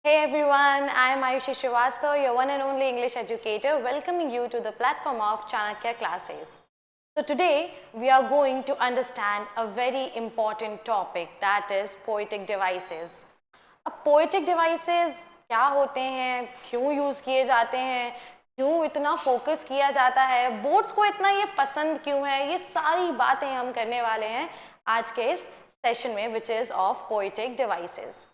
Hey everyone, I am Ayushi Srivastava, your one and only English educator, welcoming you to the platform of Chanakya Classes. So today we are going to understand a very important topic, that is poetic devices. अब poetic devices क्या होते हैं, क्यों use किए जाते हैं, क्यों इतना फोकस किया जाता है, बोर्ड्स को इतना ये पसंद क्यों है, ये सारी बातें हम करने वाले हैं आज के इस सेशन में, which is of poetic devices.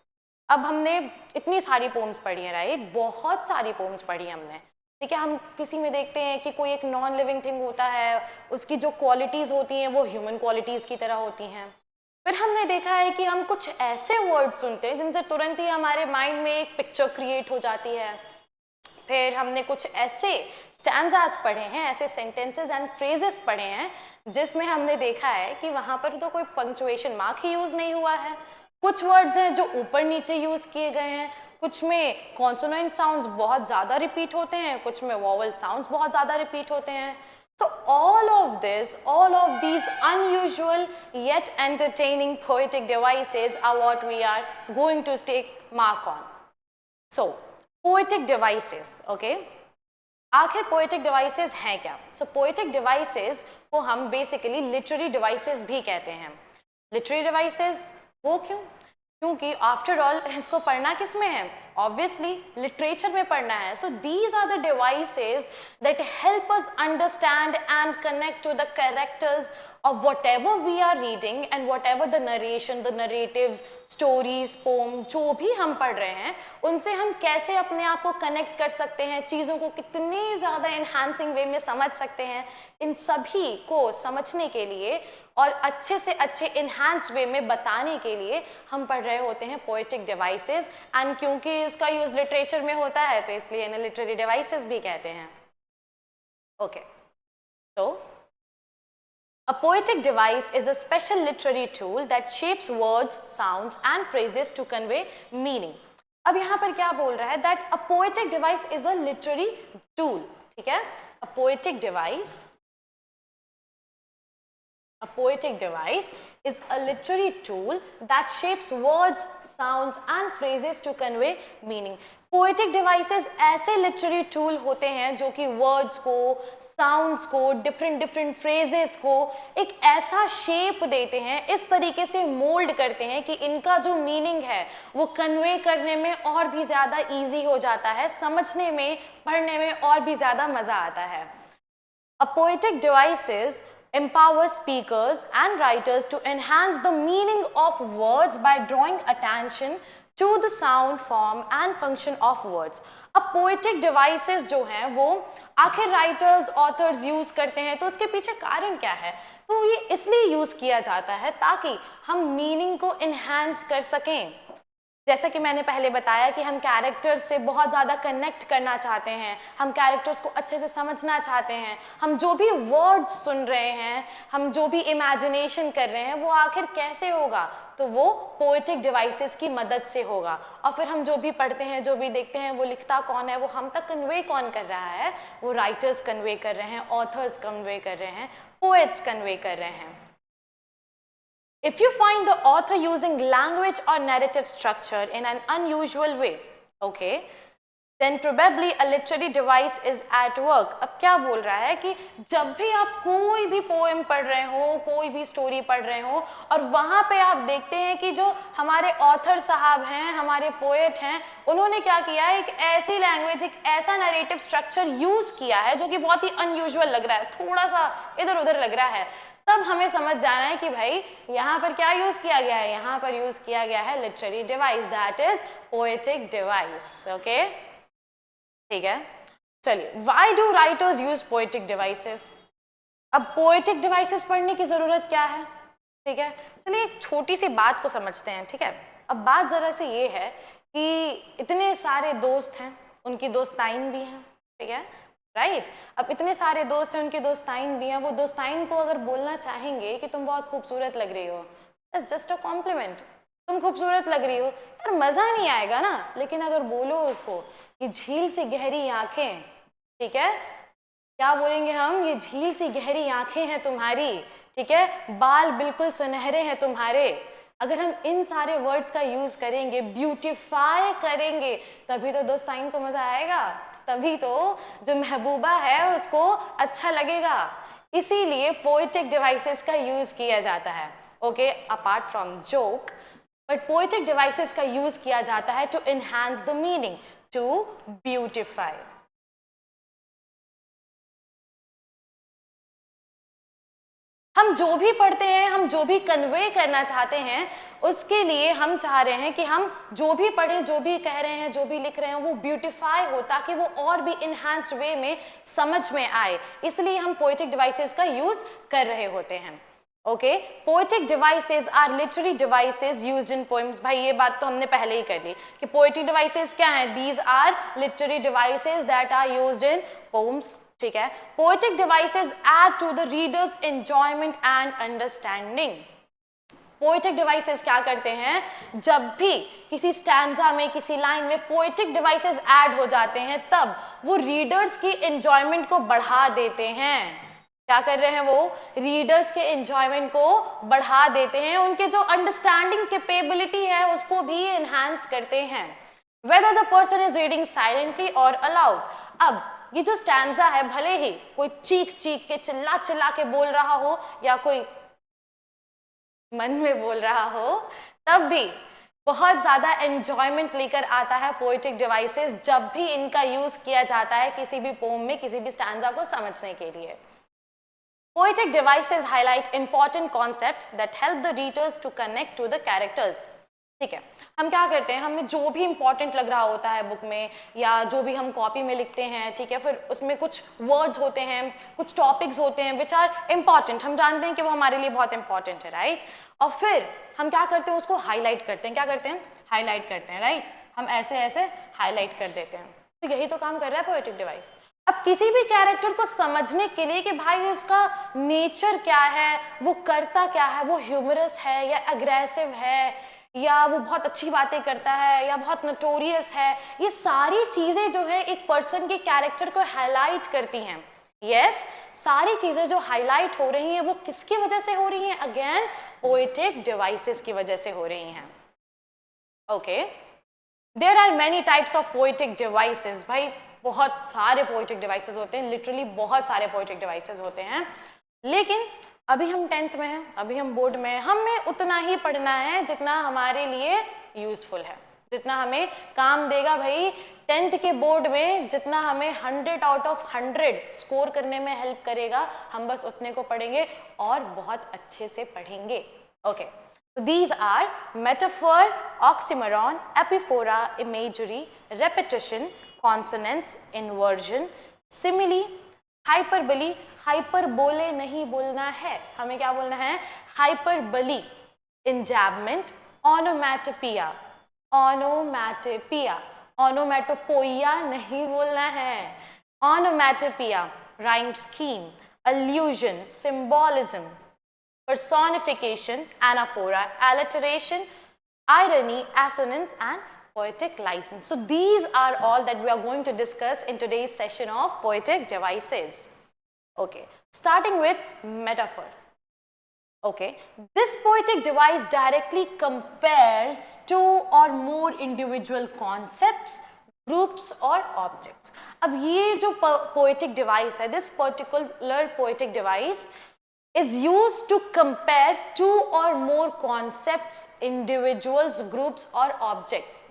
अब हमने इतनी सारी पोम्स पढ़ी हैं, राइट? बहुत सारी पोम्स पढ़ी हमने. ठीक है, हम किसी में देखते हैं कि कोई एक नॉन लिविंग थिंग होता है, उसकी जो क्वालिटीज़ होती हैं वो ह्यूमन क्वालिटीज़ की तरह होती हैं. फिर हमने देखा है कि हम कुछ ऐसे वर्ड सुनते हैं जिनसे तुरंत ही हमारे माइंड में एक पिक्चर क्रिएट हो जाती है. फिर हमने कुछ ऐसे स्टैंजास पढ़े हैं, ऐसे सेंटेंसेस एंड फ्रेजेस पढ़े हैं जिसमें हमने देखा है कि वहाँ पर तो कोई पंक्चुएशन मार्क ही यूज़ नहीं हुआ है. कुछ वर्ड्स हैं जो ऊपर नीचे यूज़ किए गए हैं, कुछ में कॉन्सोनेंट साउंड्स बहुत ज़्यादा रिपीट होते हैं, कुछ में वॉवल साउंड्स बहुत ज़्यादा रिपीट होते हैं. So all of these unusual yet entertaining poetic devices are what we are going to take mark on. So poetic devices, okay? आखिर poetic devices हैं क्या? So poetic devices को हम basically literary devices भी कहते हैं. Literary devices वो क्यों? क्योंकि आफ्टर ऑल इसको पढ़ना किस में है? ऑब्वियसली लिटरेचर में पढ़ना है. So these are the devices that help us understand and connect to the characters of whatever we are reading and whatever the narration, the narratives, stories, poem, जो भी हम पढ़ रहे हैं उनसे हम कैसे अपने आप को कनेक्ट कर सकते हैं, चीज़ों को कितने ज़्यादा एनहांसिंग वे में समझ सकते हैं, इन सभी को समझने के लिए और अच्छे से अच्छे इन्हांस्ड वे में बताने के लिए हम पढ़ रहे होते हैं पोएटिक डिवाइसेस. एंड क्योंकि इसका यूज़ लिटरेचर में होता है तो इसलिए इन्हें लिटरेरी डिवाइसेस भी कहते हैं. ओके, तो a poetic device is a special literary tool that shapes words, sounds and phrases to convey meaning. अब यहाँ पर क्या बोल रहा है? That a poetic device is a literary tool. ठीक है, a poetic device is a literary tool that shapes words, sounds and phrases to convey meaning. Poetic devices ऐसे लिटरेरी टूल होते हैं जो कि वर्ड्स को, साउंड्स को, डिफरेंट फ्रेजेस को एक ऐसा शेप देते हैं, इस तरीके से मोल्ड करते हैं कि इनका जो मीनिंग है वो कन्वे करने में और भी ज़्यादा ईजी हो जाता है, समझने में, पढ़ने में और भी ज़्यादा मज़ा आता है. A poetic devices empower speakers and writers to enhance the meaning of words by drawing attention to the sound, form and function of words. अब poetic devices जो हैं वो आखिर राइटर्स, ऑथर्स यूज करते हैं, तो उसके पीछे कारण क्या है? तो ये इसलिए यूज किया जाता है ताकि हम मीनिंग को इन्हांस कर सकें. जैसा कि मैंने पहले बताया कि हम कैरेक्टर्स से बहुत ज़्यादा कनेक्ट करना चाहते हैं, हम कैरेक्टर्स को अच्छे से समझना चाहते हैं, हम जो भी वर्ड्स सुन रहे हैं, हम जो भी इमेजिनेशन कर रहे हैं वो आखिर कैसे होगा? तो वो पोएटिक डिवाइसेस की मदद से होगा. और फिर हम जो भी पढ़ते हैं, जो भी देखते हैं, वो लिखता कौन है, वो हम तक कन्वे कौन कर रहा है? वो राइटर्स कन्वे कर रहे हैं, ऑथर्स कन्वे कर रहे हैं, पोएट्स कन्वे कर रहे हैं. If you find the author using language or narrative structure in an unusual way, okay, then probably a literary device is at work. अब क्या बोल रहा है कि जब भी आप कोई भी पोएम पढ़ रहे हो, कोई भी स्टोरी पढ़ रहे हो और वहाँ पे आप देखते हैं कि जो हमारे ऑथर साहब हैं, हमारे पोएट हैं, उन्होंने क्या किया है? एक ऐसी लैंग्वेज, एक ऐसा नरेटिव स्ट्रक्चर यूज किया है जो कि बहुत ही अनयूजुअल लग रहा है, थोड़ा सा इधर उधर लग रहा है, तब हमें समझ जाना है कि भाई यहाँ पर क्या यूज किया गया है? यहाँ पर यूज किया गया है literary device, that is poetic device. Okay, ठीक है. चलिए, why do writers use poetic devices? अब पोएटिक डिवाइसेस पढ़ने की जरूरत क्या है? ठीक है, चलिए एक छोटी सी बात को समझते हैं. ठीक है, अब बात जरा से ये है कि इतने सारे दोस्त हैं, उनकी दोस्ताइन भी हैं. ठीक है, राइट. अब इतने सारे दोस्त हैं, उनकी दोस्ताइन भी हैं, वो दोस्ताइन को अगर बोलना चाहेंगे कि तुम बहुत खूबसूरत लग रही हो, दैट्स जस्ट अ कॉम्प्लीमेंट, तुम खूबसूरत लग रही हो, यार मज़ा नहीं आएगा ना. लेकिन अगर बोलो उसको कि झील सी गहरी आंखें, ठीक है, क्या बोलेंगे हम? ये झील सी गहरी आंखें हैं तुम्हारी, ठीक है, बाल बिल्कुल सुनहरे हैं तुम्हारे. अगर हम इन सारे वर्ड्स का यूज करेंगे, ब्यूटिफाई करेंगे, तभी तो दोस्त आइन को मजा आएगा, तभी तो जो महबूबा है उसको अच्छा लगेगा। इसीलिए पोएटिक डिवाइसेस का यूज किया जाता है। Okay, apart from joke, but poetic devices का यूज किया जाता है to enhance the meaning, to beautify. हम जो भी पढ़ते हैं, हम जो भी कन्वे करना चाहते हैं, उसके लिए हम चाह रहे हैं कि हम जो भी पढ़ें, जो भी कह रहे हैं, जो भी लिख रहे हैं, वो ब्यूटिफाई हो, ताकि वो और भी इनहैंस्ड वे में समझ में आए। इसलिए हम पोएटिक डिवाइसेस का यूज कर रहे होते हैं। Okay, poetic devices are literary devices used in poems. भाई ये बात तो हमने पहले ही कर ली कि पोएटिक डिवाइसेस क्या हैं, these are literary devices that are used in poems. ठीक है, poetic devices add to the readers enjoyment and understanding. Poetic devices क्या करते हैं, जब भी किसी स्टैंजा में, किसी लाइन में पोएटिक डिवाइसेस ऐड हो जाते हैं, तब वो रीडर्स की एंजॉयमेंट को बढ़ा देते हैं। क्या कर रहे हैं वो, रीडर्स के एंजॉयमेंट को बढ़ा देते हैं, उनके जो अंडरस्टैंडिंग कैपेबिलिटी है उसको भी एनहांस करते हैं। Whether the person is reading silently और अलाउड। अब ये जो स्टैंजा है, भले ही कोई चीख चीख के, चिल्ला चिल्ला के बोल रहा हो या कोई मन में बोल रहा हो, तब भी बहुत ज्यादा एंजॉयमेंट लेकर आता है पोएटिक डिवाइसेस जब भी इनका यूज किया जाता है किसी भी पोम में, किसी भी स्टैंजा को समझने के लिए। Poetic devices highlight important concepts that help the readers to connect to the characters. ठीक है, हम क्या करते हैं, हमें जो भी इंपॉर्टेंट लग रहा होता है बुक में, या जो भी हम कॉपी में लिखते हैं, ठीक है, फिर उसमें कुछ वर्ड्स होते हैं, कुछ टॉपिक्स होते हैं विच आर इंपॉर्टेंट, हम जानते हैं कि वो हमारे लिए बहुत इंपॉर्टेंट है, राइट। और फिर हम क्या करते हैं, उसको हाईलाइट करते हैं। क्या करते हैं, हाईलाइट करते हैं, राइट। हम ऐसे ऐसे हाईलाइट कर देते हैं। तो यही तो काम कर रहा है पोएटिक डिवाइस। अब किसी भी कैरेक्टर को समझने के लिए कि भाई उसका नेचर क्या है, वो करता क्या है, वो ह्यूमरस है या अग्रेसिव है, या वो बहुत अच्छी बातें करता है या बहुत नोटोरियस है, ये सारी चीजें जो है एक पर्सन के कैरेक्टर को हाईलाइट करती हैं। यस, सारी चीजें जो हाईलाइट हो रही हैं वो किसकी वजह से हो रही हैं, अगेन पोएटिक डिवाइसेस की वजह से हो रही हैं। Okay, there are many types of poetic devices. भाई बहुत सारे पोएटिक डिवाइसेस होते हैं, लिटरली बहुत सारे पोएटिक डिवाइसेस होते हैं, लेकिन अभी हम 10th में हैं, अभी हम बोर्ड में हैं, हमें उतना ही पढ़ना है जितना हमारे लिए यूजफुल है, जितना हमें काम देगा। भाई 10th के बोर्ड में जितना हमें 100 आउट ऑफ 100 स्कोर करने में हेल्प करेगा, हम बस उतने को पढ़ेंगे और बहुत अच्छे से पढ़ेंगे। Okay, these are metaphor, oxymoron, epiphora, imagery, repetition, consonants, inversion, simile, hyperbole। Hyperbole नहीं बोलना है, हमें क्या बोलना है, हाइपरबली, इंजैबमेंट, ओनोमैटोपिया, ओनोमैटोपिया, ओनोमैटोपोइया नहीं बोलना है, onomatopoeia, rhyme scheme, allusion, symbolism, personification, anaphora, alliteration, irony, assonance, and poetic license. So these are all that we are going to discuss in today's session of poetic devices. Okay, starting with metaphor. Okay, this poetic device directly compares two or more individual concepts, groups or objects. अब ये जो poetic device है, this particular poetic device is used to compare two or more concepts, individuals, groups or objects.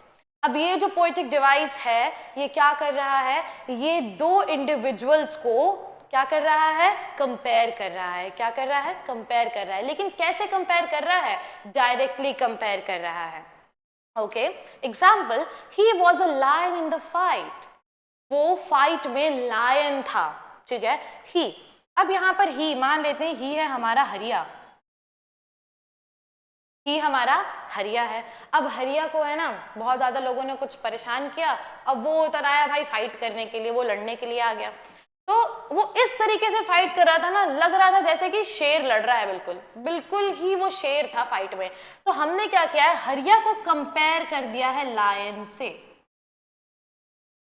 अब ये जो poetic device है, ये क्या कर रहा है, ये दो individuals को क्या कर रहा है, कंपेयर कर रहा है। क्या कर रहा है, कंपेयर कर रहा है। लेकिन कैसे कंपेयर कर रहा है, डायरेक्टली कंपेयर कर रहा है। Okay, example, he was a lion in the fight, वो फाइट में लायन था, ठीक है, ही। अब यहां पर ही मान लेते हैं, ही है हमारा हरिया, ही हमारा हरिया है। अब हरिया को है ना बहुत ज्यादा लोगों ने कुछ परेशान किया, अब वो उतर आया भाई फाइट करने के लिए, वो लड़ने के लिए आ गया। तो वो इस तरीके से फाइट कर रहा था ना, लग रहा था जैसे कि शेर लड़ रहा है, बिल्कुल बिल्कुल ही वो शेर था फाइट में। तो हमने क्या किया है, हरिया को कंपेयर कर दिया है लायन से।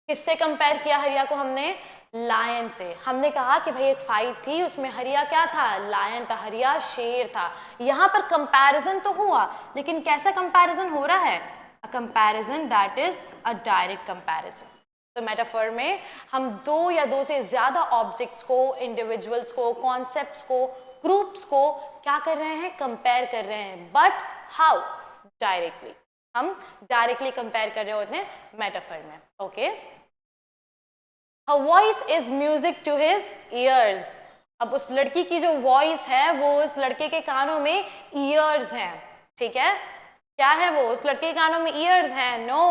किससे कंपेयर किया हरिया को हमने, लायन से। हमने कहा कि भाई एक फाइट थी, उसमें हरिया क्या था, लायन था, हरिया शेर था। यहाँ पर कंपैरिजन तो हुआ, लेकिन कैसा कंपैरिजन हो रहा है, a comparison that is a direct comparison. तो मेटाफर में हम दो या दो से ज्यादा ऑब्जेक्ट्स को, इंडिविजुअल्स को, कॉन्सेप्ट्स को, ग्रुप्स को क्या कर रहे हैं, कंपेयर कर रहे हैं, बट हाउ, डायरेक्टली। हम डायरेक्टली कंपेयर कर रहे होते हैं मेटाफर में। Okay, Her voice is music to his ears. अब उस लड़की की जो वॉइस है वो उस लड़के के कानों में ईयर्स हैं, ठीक है, क्या है वो, उस लड़के के कानों में ईयर्स हैं, no,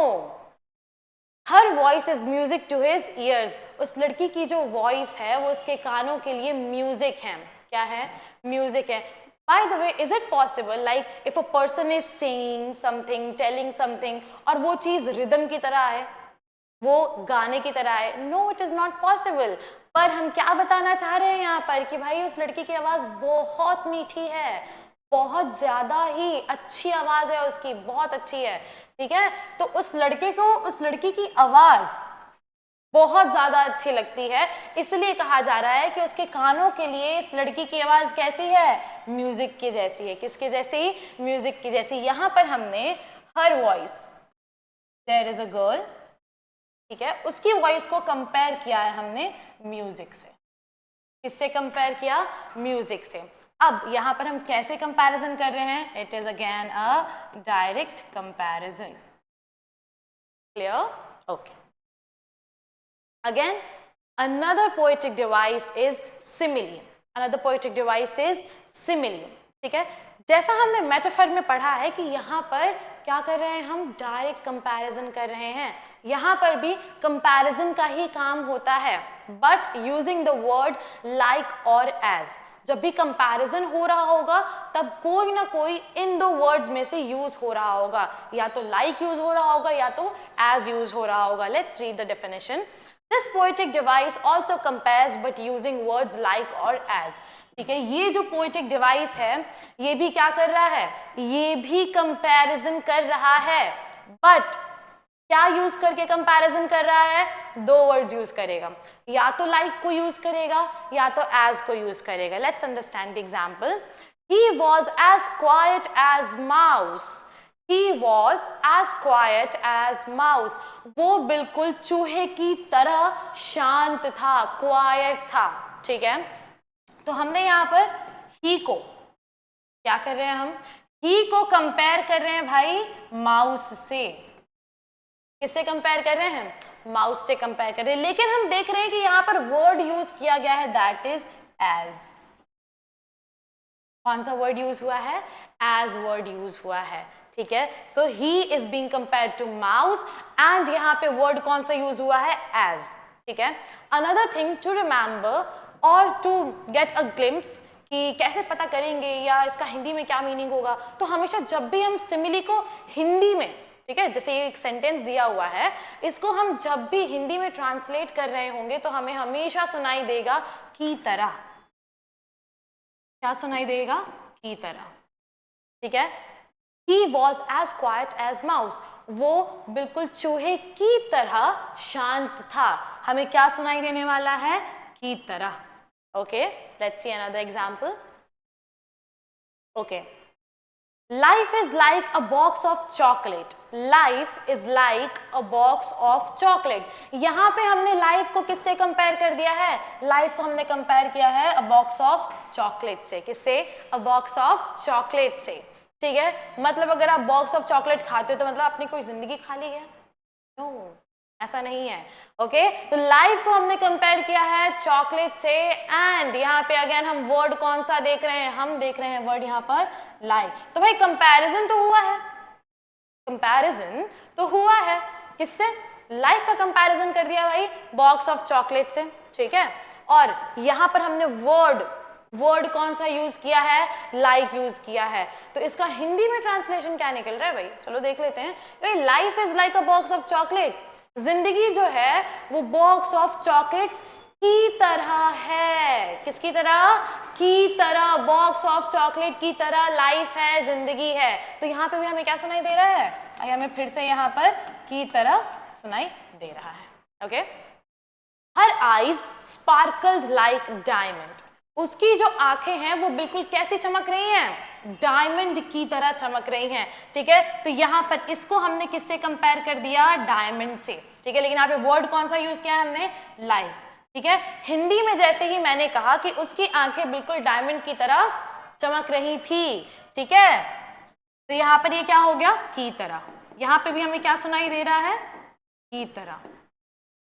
her voice is music to his ears. उस लड़की की जो वॉइस है वो उसके कानों के लिए म्यूजिक है, क्या है, म्यूजिक है। By the way, is it possible like if a person is saying something, telling something और वो चीज रिदम की तरह है, वो गाने की तरह है, no it is not possible. पर हम क्या बताना चाह रहे हैं यहाँ पर कि भाई उस लड़की की आवाज बहुत मीठी है, बहुत ज्यादा ही अच्छी आवाज है उसकी, बहुत अच्छी है, ठीक है। तो उस लड़के को उस लड़की की आवाज बहुत ज्यादा अच्छी लगती है, इसलिए कहा जा रहा है कि उसके कानों के लिए इस लड़की की आवाज कैसी है, म्यूजिक की जैसी है। किसके जैसी, म्यूजिक की जैसी। यहां पर हमने her voice, there is a girl, ठीक है, उसकी वॉइस को कंपेयर किया है हमने म्यूजिक से। किससे कंपेयर किया, म्यूजिक से। अब यहां पर हम कैसे कंपैरिजन कर रहे हैं, it is again a direct comparison. Clear, okay. Again, another poetic device is simile. Another poetic device is simile. ठीक है, जैसा हमने मेटाफर में पढ़ा है कि यहाँ पर क्या कर रहे हैं, हम डायरेक्ट कंपैरिजन कर रहे हैं। यहाँ पर भी कंपैरिजन का ही काम होता है, but using the word like और एज। जब भी कंपैरिजन हो रहा होगा तब कोई ना कोई इन दो वर्ड्स में से यूज हो रहा होगा, या तो लाइक यूज हो रहा होगा या तो एज यूज हो रहा होगा। Let's read the definition. This poetic device also compares but using words like or as. ठीक है, ये जो poetic device है ये भी क्या कर रहा है, ये भी comparison कर रहा है, but क्या यूज करके कंपैरिजन कर रहा है, दो वर्ड्स यूज करेगा, या तो like को यूज करेगा या तो as को यूज करेगा। Let's understand the example. He was as quiet as mouse. He was as quiet as mouse. वो बिल्कुल चूहे की तरह शांत था, क्वाइट था, ठीक है। तो हमने यहाँ पर ही को क्या कर रहे हैं, हम ही को कंपेयर कर रहे हैं भाई माउस से। किससे कंपेयर कर रहे हैं, माउस से कंपेयर कर रहे हैं, लेकिन हम देख रहे हैं कि यहाँ पर वर्ड यूज किया गया है दैट इज एज। कौन सा वर्ड यूज हुआ है, एज वर्ड यूज हुआ है, ठीक है। So he is being compared to mouse and यहाँ पे वर्ड कौन सा यूज हुआ है, एज, ठीक है। अनदर थिंग टू रिमेंबर और टू गेट अ ग्लिम्प्स कि कैसे पता करेंगे या इसका हिंदी में क्या मीनिंग होगा, तो हमेशा जब भी हम सिमिली को हिंदी में, ठीक है, जैसे एक सेंटेंस दिया हुआ है, इसको हम जब भी हिंदी में ट्रांसलेट कर रहे होंगे तो हमें हमेशा सुनाई देगा की तरह। क्या सुनाई देगा, की तरह, ठीक है। He was as quiet as mouse. वो बिल्कुल चूहे की तरह शांत था। हमें क्या सुनाई देने वाला है, की तरह। Okay, let's see another example. Okay. Life is like a box of chocolate. Life is like a box of chocolate. यहाँ पे हमने लाइफ को किससे कंपेयर कर दिया है, लाइफ को हमने कंपेयर किया है अ बॉक्स ऑफ चॉकलेट से। किससे, अ बॉक्स ऑफ चॉकलेट से, ठीक है। मतलब अगर आप बॉक्स ऑफ चॉकलेट खाते हो तो मतलब अपनी कोई जिंदगी खा ली है, नो, ऐसा नहीं है। ओके, तो लाइफ को हमने कंपेयर किया है चॉकलेट से, एंड यहाँ पे अगेन हम वर्ड कौन सा देख रहे हैं, हम देख रहे हैं वर्ड यहाँ पर लाइक। तो भाई कंपैरिजन तो हुआ है, कंपैरिजन तो हुआ है, किससे, लाइफ का कंपैरिजन कर दिया भाई बॉक्स ऑफ चॉकलेट से, ठीक है। और यहाँ पर हमने वर्ड कौन सा यूज किया है, लाइक यूज किया है। तो इसका हिंदी में ट्रांसलेशन क्या निकल रहा है भाई, चलो देख लेते हैं। Life is like a box of chocolate, जिंदगी जो है वो बॉक्स ऑफ चॉकलेट्स की तरह है। किसकी तरह, की तरह, बॉक्स ऑफ चॉकलेट की तरह लाइफ है, जिंदगी है। तो यहाँ पे भी हमें क्या सुनाई दे रहा है, हमें फिर से यहाँ पर की तरह सुनाई दे रहा है। Okay, her eyes sparkled like diamond, उसकी जो आंखें हैं वो बिल्कुल कैसी चमक रही हैं, डायमंड की तरह चमक रही हैं, ठीक है। तो यहाँ पर इसको हमने किससे कंपेयर कर दिया, डायमंड से, ठीक है। लेकिन यहाँ पे वर्ड कौन सा यूज किया है हमने, लाइक, ठीक है। हिंदी में जैसे ही मैंने कहा कि उसकी आंखें बिल्कुल डायमंड की तरह चमक रही थी, ठीक है, तो यहाँ पर ये क्या हो गया, की तरह। यहाँ पे भी हमें क्या सुनाई दे रहा है, की तरह।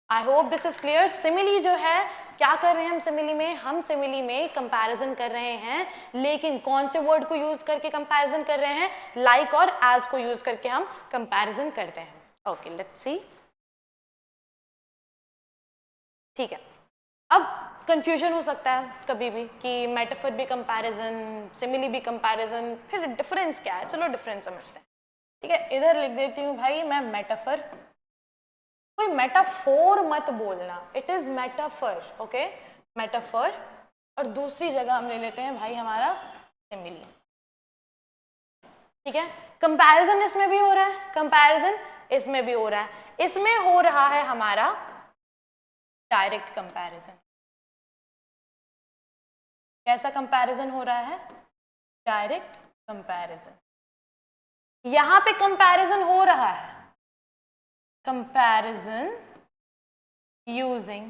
I hope this is clear. Simile जो है, क्या कर रहे हैं हम सिमिली में, हम सिमिली में कंपैरिजन कर रहे हैं, लेकिन कौन से वर्ड को यूज करके कंपैरिजन कर रहे हैं, लाइक और एज को यूज करके हम कंपैरिजन करते हैं। ओके लेट्स सी, ठीक है। अब कंफ्यूजन हो सकता है कभी भी कि मेटाफर भी कंपैरिजन, सिमिली भी कंपैरिजन, फिर डिफरेंस क्या है, चलो डिफरेंस समझते हैं, ठीक है। इधर लिख देती हूँ भाई मैं मेटाफर, कोई मेटाफोर मत बोलना, it is metaphor, okay, metaphor. और दूसरी जगह हम ले लेते हैं भाई हमारा सिमिली, ठीक है। कंपैरिजन इसमें भी हो रहा है, कंपैरिजन इसमें भी हो रहा है, इसमें हो रहा है हमारा डायरेक्ट कंपैरिजन। कैसा कंपैरिजन हो रहा है, डायरेक्ट कंपैरिजन। यहां पे कंपैरिजन हो रहा है, comparison using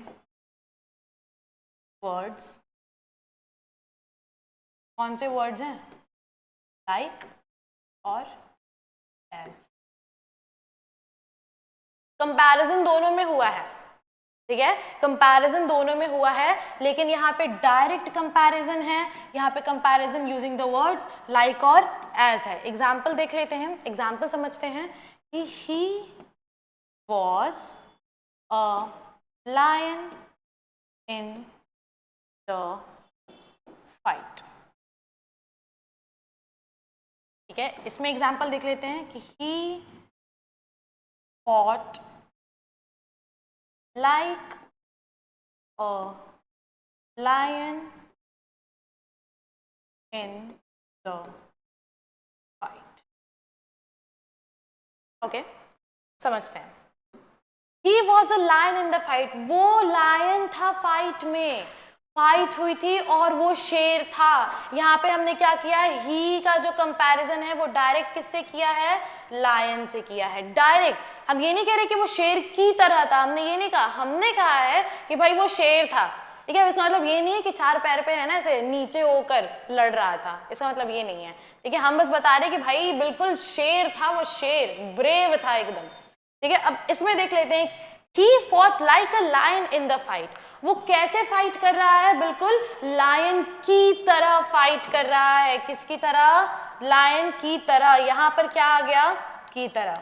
words, कौन से वर्ड्स हैं, like और as। कंपैरिजन दोनों में हुआ है, ठीक है, कंपैरिजन दोनों में हुआ है, लेकिन यहाँ पे डायरेक्ट कंपैरिजन है, यहाँ पे comparison using the words like और as है। एग्जाम्पल देख लेते हैं, एग्जाम्पल समझते हैं कि he was a lion in the fight, ठीक है। इसमें एग्जाम्पल देख लेते हैं कि he fought like a lion in the fight, okay, समझते हैं। He was a lion in the fight, वो लायन था फाइट में, फाइट हुई थी और वो शेर था। यहाँ पे हमने क्या किया है, ही का जो कंपैरिजन है वो डायरेक्ट किससे किया है, लायन से किया है, डायरेक्ट। हम ये नहीं कह रहे कि वो शेर की तरह था, हमने ये नहीं कहा, हमने कहा है कि भाई वो शेर था, ठीक है। इसका मतलब ये नहीं है कि चार पैर पे है ना ऐसे नीचे होकर लड़ रहा था, इसका मतलब ये नहीं है, ठीक है। हम बस बता रहे कि भाई बिल्कुल शेर था, वो शेर ब्रेव था एकदम, ठीक है। अब इसमें देख लेते हैं, he fought like a lion in the fight, वो कैसे फाइट कर रहा है, बिल्कुल लायन की तरह फाइट कर रहा है, किसकी तरह, लायन की तरह। यहां पर क्या आ गया, की तरह,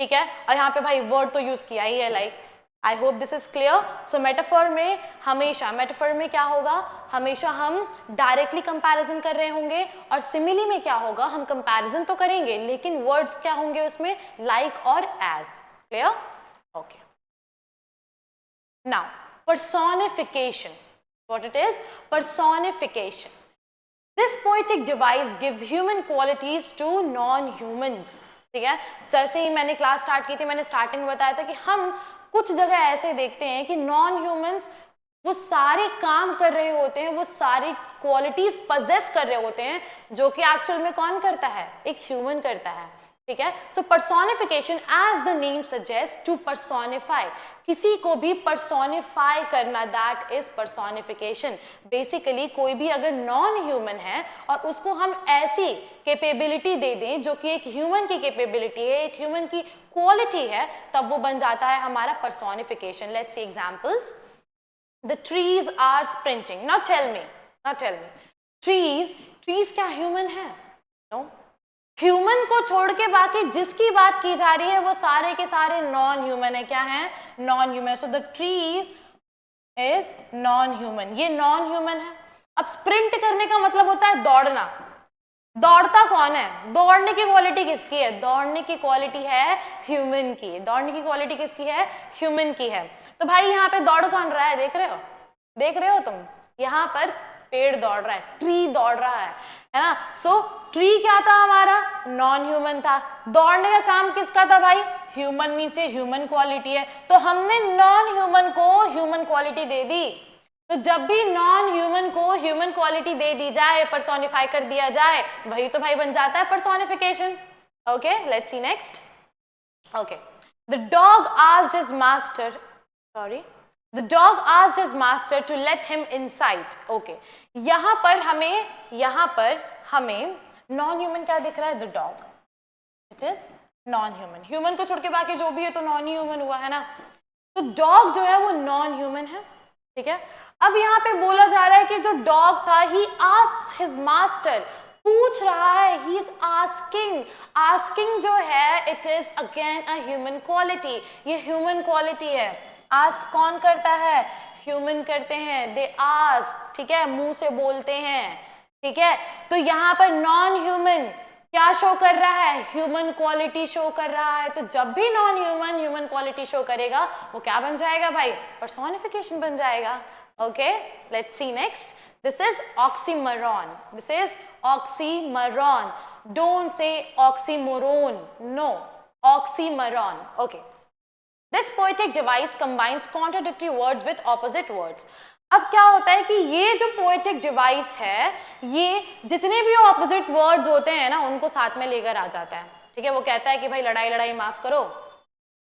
ठीक है। और यहाँ पे भाई वर्ड तो यूज किया ही है like. I hope this is clear. So metaphor में हमेशा, मेटाफर में क्या होगा, हमेशा हम डायरेक्टली कंपैरिजन कर रहे होंगे, और सिमिली में क्या होगा, हम कंपैरिजन तो करेंगे लेकिन वर्ड्स क्या होंगे उसमें, लाइक और as. Clear, okay. Now personification, what it is, personification. This poetic device gives human qualities to non-humans, ठीक है। जैसे ही मैंने क्लास स्टार्ट की थी, मैंने स्टार्टिंग में बताया था कि हम कुछ जगह ऐसे देखते हैं कि नॉन ह्यूमंस वो सारे काम कर रहे होते हैं, वो सारी क्वालिटीज पजेस कर रहे होते हैं, जो कि एक्चुअल में कौन करता है, एक ह्यूमन करता है, ठीक है। So personification, as the name suggest, to personify, किसी को भी पर्सोनिफाई करना, दैट इज पर्सोनिफिकेशन। बेसिकली कोई भी अगर नॉन ह्यूमन है और उसको हम ऐसी कैपेबिलिटी दे दें जो कि एक ह्यूमन की कैपेबिलिटी है, एक ह्यूमन की क्वालिटी है, तब वो बन जाता है हमारा personification. Let's see examples. The trees are sprinting. Now tell me, trees क्या ह्यूमन है? नो। ह्यूमन को छोड़ के बाकी जिसकी बात की जा रही है वो सारे के सारे नॉन ह्यूमन है। क्या है? Non human. So the trees is non human, ये नॉन ह्यूमन है। अब स्प्रिंट करने का मतलब होता है दौड़ना। दौड़ता कौन है? दौड़ने की क्वालिटी किसकी है? दौड़ने की क्वालिटी है ह्यूमन की। दौड़ने की क्वालिटी किसकी है? ह्यूमन की है। तो भाई यहाँ पे दौड़ कौन रहा है? देख रहे हो तुम? यहाँ पर पेड़ दौड़ रहा है, ट्री दौड़ रहा है ना। सो ट्री क्या था हमारा? नॉन ह्यूमन था। दौड़ने का काम किसका था भाई? ह्यूमन मीन्स ये ह्यूमन क्वालिटी है, तो हमने नॉन ह्यूमन को ह्यूमन क्वालिटी दे दी। तो जब भी नॉन ह्यूमन को ह्यूमन क्वालिटी दे दी जाए, पर्सोनिफाई कर दिया जाए, वही तो भाई बन जाता है personification. Okay, let's see next. Okay, the dog asked his master, sorry, the dog asked his master to let him inside. Okay, यहां पर हमें नॉन ह्यूमन क्या दिख रहा है? The dog, it is non human. Human को छोड़ के बाकी जो भी है तो नॉन ह्यूमन हुआ है ना, तो डॉग जो है वो नॉन ह्यूमन है, ठीक है। अब यहाँ पे बोला जा रहा है कि जो डॉग था, ही आस्क्स हिज मास्टर, पूछ रहा है, ही इज आस्किंग। आस्किंग जो है it is again a human quality, ये ह्यूमन क्वालिटी है। आस्क कौन करता है? ह्यूमन करते हैं, दे आस्क, ठीक है, मुंह से बोलते हैं, ठीक है। तो यहाँ पर नॉन ह्यूमन क्या शो कर रहा है? ह्यूमन क्वालिटी शो कर रहा है। तो जब भी non human human quality show करेगा वो क्या बन जाएगा भाई? पर्सोनिफिकेशन बन जाएगा। Okay, let's see next. This is oxymoron, this is oxymoron, don't say oxymoron, no, oxymoron. Okay, this poetic device combines contradictory words with opposite words. अब क्या होता है कि ये जो पोएटिक डिवाइस है, ये जितने भी ऑपोजिट वर्ड्स होते हैं ना उनको साथ में लेकर आ जाता है, ठीक है। वो कहता है कि भाई लड़ाई लड़ाई माफ करो,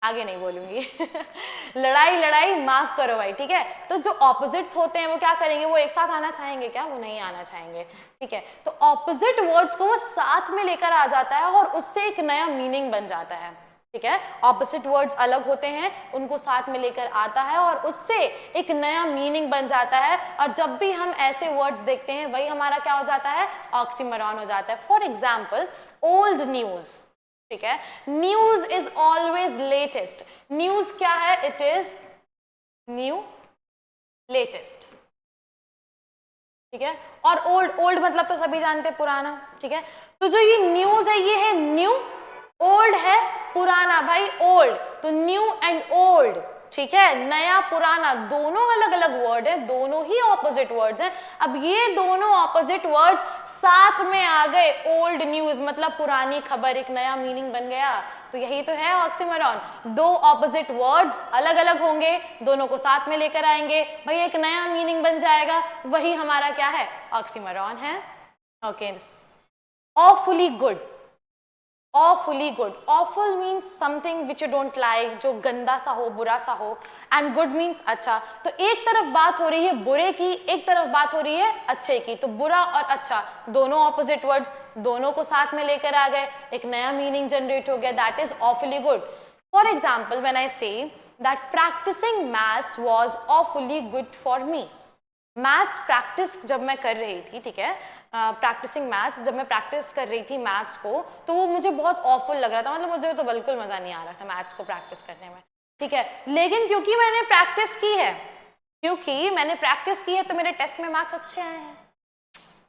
आगे नहीं बोलूंगी लड़ाई लड़ाई माफ करो भाई, ठीक है। तो जो ऑपोजिट्स होते हैं वो क्या करेंगे? वो एक साथ आना चाहेंगे क्या? वो नहीं आना चाहेंगे, ठीक है। तो ऑपोजिट वर्ड्स को वो साथ में लेकर आ जाता है और उससे एक नया मीनिंग बन जाता है, ठीक है। ऑपोजिट वर्ड्स अलग होते हैं, उनको साथ में लेकर आता है और उससे एक नया मीनिंग बन जाता है। और जब भी हम ऐसे वर्ड्स देखते हैं वही हमारा क्या हो जाता है? ऑक्सीमोरॉन हो जाता है। फॉर एग्जाम्पल, ओल्ड न्यूज, ठीक है। News is always latest. News क्या है? इट इज न्यू, लेटेस्ट, ठीक है। और ओल्ड, ओल्ड मतलब तो सभी जानते हैं पुराना, ठीक है। तो जो ये न्यूज है ये है न्यू, ओल्ड है पुराना भाई, ओल्ड, तो न्यू एंड ओल्ड, ठीक है। नया पुराना दोनों अलग अलग वर्ड है, दोनों ही ऑपोजिट वर्ड्स हैं। अब ये दोनों ऑपोजिट वर्ड्स साथ में आ गए, ओल्ड न्यूज मतलब पुरानी खबर, एक नया मीनिंग बन गया। तो यही तो है ऑक्सीमोरॉन। दो ऑपोजिट वर्ड्स अलग अलग होंगे, दोनों को साथ में लेकर आएंगे, भाई एक नया मीनिंग बन जाएगा, वही हमारा क्या है? ऑक्सीमोरॉन है। Okay, awfully good, awfully good, awful means something which you don't like, जो गंदा सा हो, बुरा सा हो, and good means अच्छा। तो एक तरफ बात हो रही है बुरे की, एक तरफ बात हो रही है अच्छे की, तो बुरा और अच्छा दोनों ऑपोजिट वर्ड्स, दोनों को साथ में लेकर आ गए, एक नया मीनिंग जनरेट हो गया, that is awfully good। For example, when I say that practicing maths was awfully good for me, maths practice जब मैं कर रही थी, ठीक है, प्रैक्टिसिंग मैथ्स, जब मैं प्रैक्टिस कर रही थी मैथ्स को, तो वो मुझे बहुत ऑफुल लग रहा था, मतलब मुझे तो बिल्कुल मज़ा नहीं आ रहा था मैथ्स को प्रैक्टिस करने में, ठीक है। लेकिन क्योंकि मैंने प्रैक्टिस की है, तो मेरे टेस्ट में मार्क्स अच्छे आए हैं,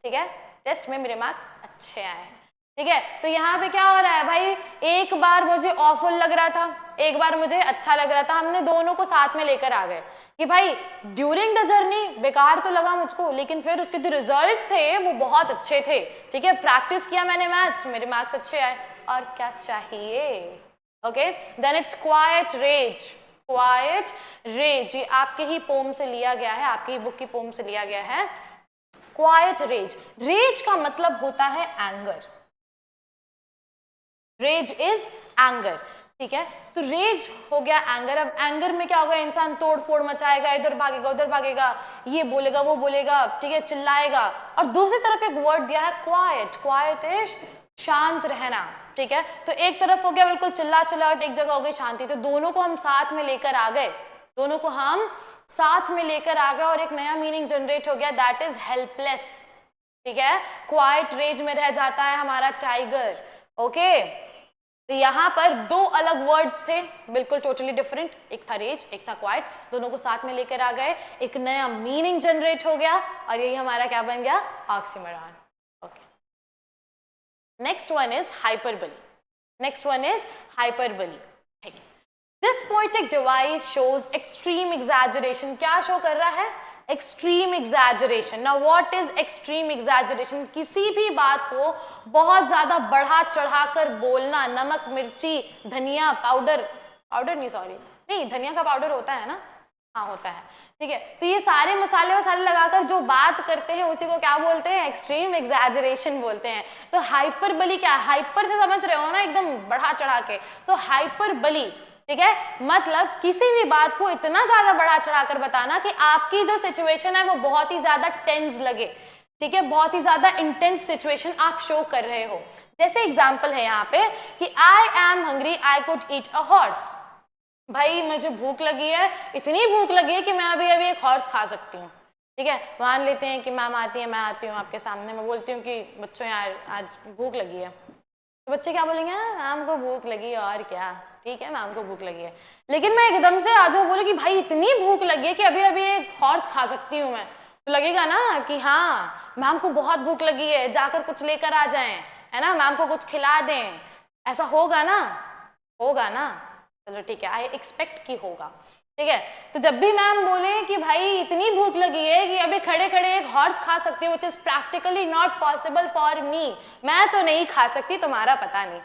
ठीक है, टेस्ट में मेरे मार्क्स अच्छे आए हैं, ठीक है। तो यहाँ पे क्या हो रहा है भाई? एक बार मुझे ऑफुल लग रहा था, एक बार मुझे अच्छा लग रहा था, हमने दोनों को साथ में लेकर आ गए कि भाई ड्यूरिंग द जर्नी बेकार तो लगा मुझको, लेकिन फिर उसके जो रिजल्ट थे वो बहुत अच्छे थे, ठीक है। प्रैक्टिस किया मैंने मैथ्स, मेरे मार्क्स अच्छे आए, और क्या चाहिए? Okay, then it's quiet rage. Quiet rage ये आपके ही पोम से लिया गया है, आपकी ही बुक की पोम से लिया गया है। क्वाइट रेज, रेज का मतलब होता है एंगर, रेज इज एंगर, ठीक है। तो रेज हो गया एंगर। अब एंगर में क्या होगा? इंसान तोड़ फोड़ मचाएगा, इधर भागेगा उधर भागेगा, ये बोलेगा वो बोलेगा, ठीक है, चिल्लाएगा। और दूसरी तरफ एक वर्ड दिया है क्वाइट, क्वाइट इज शांत रहना, ठीक है। तो एक तरफ हो गया बिल्कुल चिल्ला चिल्लाहट, एक जगह हो गई शांति, तो दोनों को हम साथ में लेकर आ गए, और एक नया मीनिंग जनरेट हो गया, दैट इज हेल्पलेस, ठीक है। क्वाइट रेज में रह जाता है हमारा टाइगर। ओके, तो यहाँ पर दो अलग वर्ड्स थे, बिल्कुल टोटली डिफरेंट, एक था रेज, एक था क्वाइट, दोनों को साथ में लेकर आ गए, एक नया मीनिंग जनरेट हो गया, और यही हमारा क्या बन गया? Oxymoron. Okay, next one is hyperbole. ठीक है। This poetic device shows extreme exaggeration. क्या शो कर रहा है? Extreme exaggeration. Now what is extreme exaggeration? किसी भी बात को बहुत ज्यादा बढ़ा चढ़ाकर बोलना। नमक, मिर्ची, धनिया पाउडर, पाउडर नहीं सॉरी, नहीं धनिया का पाउडर होता है ना, हाँ होता है, ठीक है। तो ये सारे मसाले वसाले लगाकर जो बात करते हैं उसी को क्या बोलते हैं? एक्सट्रीम एग्जैजरेशन बोलते हैं। तो हाइपरबली क्या है? हाइपर से समझ रहे हो ना, एकदम बढ़ा चढ़ा के, तो हाइपरबली, ठीक है, मतलब किसी भी बात को इतना ज्यादा बढ़ा चढ़ाकर बताना कि आपकी जो सिचुएशन है वो बहुत ही ज्यादा टेंस लगे, ठीक है, बहुत ही ज्यादा इंटेंस सिचुएशन आप शो कर रहे हो। जैसे एग्जांपल है यहाँ पे कि I am hungry, I could eat a horse. भाई मुझे भूख लगी है, इतनी भूख लगी है कि मैं अभी अभी एक हॉर्स खा सकती हूँ, ठीक है। मान लेते हैं कि मैम आती है, मैं आती हूँ आपके सामने, मैं बोलती हूँ कि बच्चों यार आज भूख लगी है, तो बच्चे क्या बोलेंगे? मैम को भूख लगी है, और क्या, ठीक है मैम को भूख लगी है। लेकिन मैं एकदम से आ जाऊँ बोले कि भाई इतनी भूख लगी है कि अभी अभी एक हॉर्स खा सकती हूँ मैं, तो लगेगा ना कि हाँ मैम को बहुत भूख लगी है, जाकर कुछ लेकर आ जाएं, है ना, मैम को कुछ खिला दें, ऐसा होगा ना? होगा ना? चलो ठीक है, आई एक्सपेक्ट कि होगा, ठीक है। तो जब भी मैम बोले कि भाई इतनी भूख लगी है कि अभी खड़े खड़े एक हॉर्स खा सकती हूँ, which is practically not possible for me, मैं तो नहीं खा सकती, तुम्हारा पता नहीं,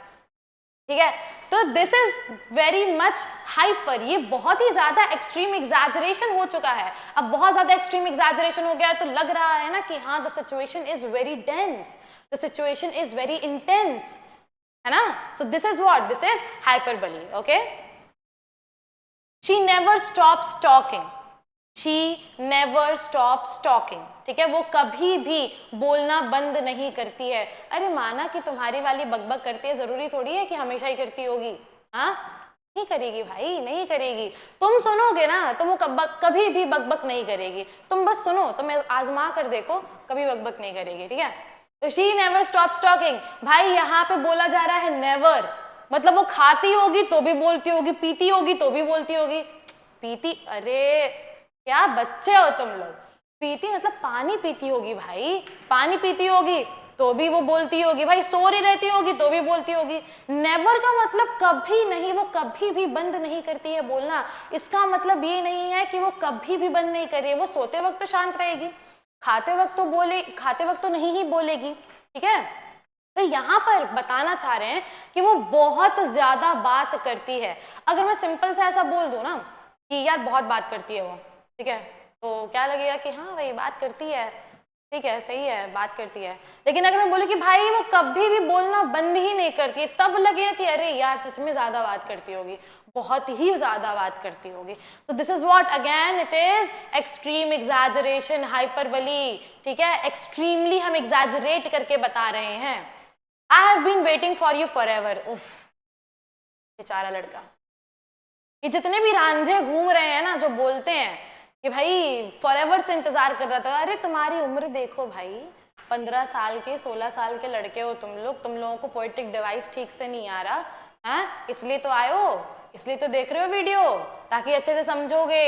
ठीक है। तो this is very much hyper, ये बहुत ही ज्यादा एक्सट्रीम एग्जैजरेशन हो चुका है। अब बहुत ज्यादा एक्सट्रीम एग्जैजरेशन हो गया है तो लग रहा है ना कि हाँ the situation is very dense, the situation is very intense, है ना। सो this is what, this is hyperbole, okay. She never stops talking. She never stops talking. ठीक है, वो कभी भी बोलना बंद नहीं करती है। अरे माना कि तुम्हारी वाली बकबक करती है, जरूरी थोड़ी है कि हमेशा ही करती होगी, हाँ नहीं करेगी भाई, नहीं करेगी। तुम सुनोगे ना तो वो कभी भी बकबक नहीं करेगी, तुम बस सुनो, तुम्हें आजमा कर देखो, कभी बकबक नहीं करेगी, ठीक है। तो she never stops talking, भाई यहाँ पे बोला जा रहा है नेवर, मतलब वो खाती होगी तो भी बोलती होगी, पीती होगी तो भी बोलती होगी। पीती, अरे क्या बच्चे हो तुम लोग, पीती मतलब पानी पीती होगी भाई, पानी पीती होगी तो भी वो बोलती होगी, भाई सो रही रहती होगी तो भी बोलती होगी। नेवर का मतलब कभी नहीं, वो कभी भी बंद नहीं करती है बोलना। इसका मतलब ये नहीं है कि वो कभी भी बंद नहीं कर रही है, वो सोते वक्त तो शांत रहेगी, खाते वक्त तो बोले, खाते वक्त तो नहीं ही बोलेगी, ठीक है। तो यहाँ पर बताना चाह रहे हैं कि वो बहुत ज्यादा बात करती है। अगर मैं सिंपल से ऐसा बोल दूं ना कि यार बहुत बात करती है वो, ठीक है, तो क्या लगेगा कि हाँ भाई बात करती है, ठीक है सही है बात करती है। लेकिन अगर मैं बोलूँ कि भाई वो कभी भी बोलना बंद ही नहीं करती है, तब लगेगा कि अरे यार सच में ज्यादा बात करती होगी, बहुत ही ज्यादा बात करती होगी। सो this is what, again it is extreme exaggeration, hyperbole, ठीक है, एक्सट्रीमली हम एग्जैजरेट करके बता रहे हैं। I have been waiting for you forever. उफ, बेचारा लड़का। ये जितने भी रांझे घूम रहे हैं ना जो बोलते हैं कि भाई फॉरएवर से इंतजार कर रहा था, अरे तुम्हारी उम्र देखो भाई, 15 साल के 16 साल के लड़के हो तुम लोग, तुम लोगों को पोएटिक डिवाइस ठीक से नहीं आ रहा है, इसलिए तो आए हो, इसलिए तो देख रहे हो वीडियो, ताकि अच्छे से समझोगे,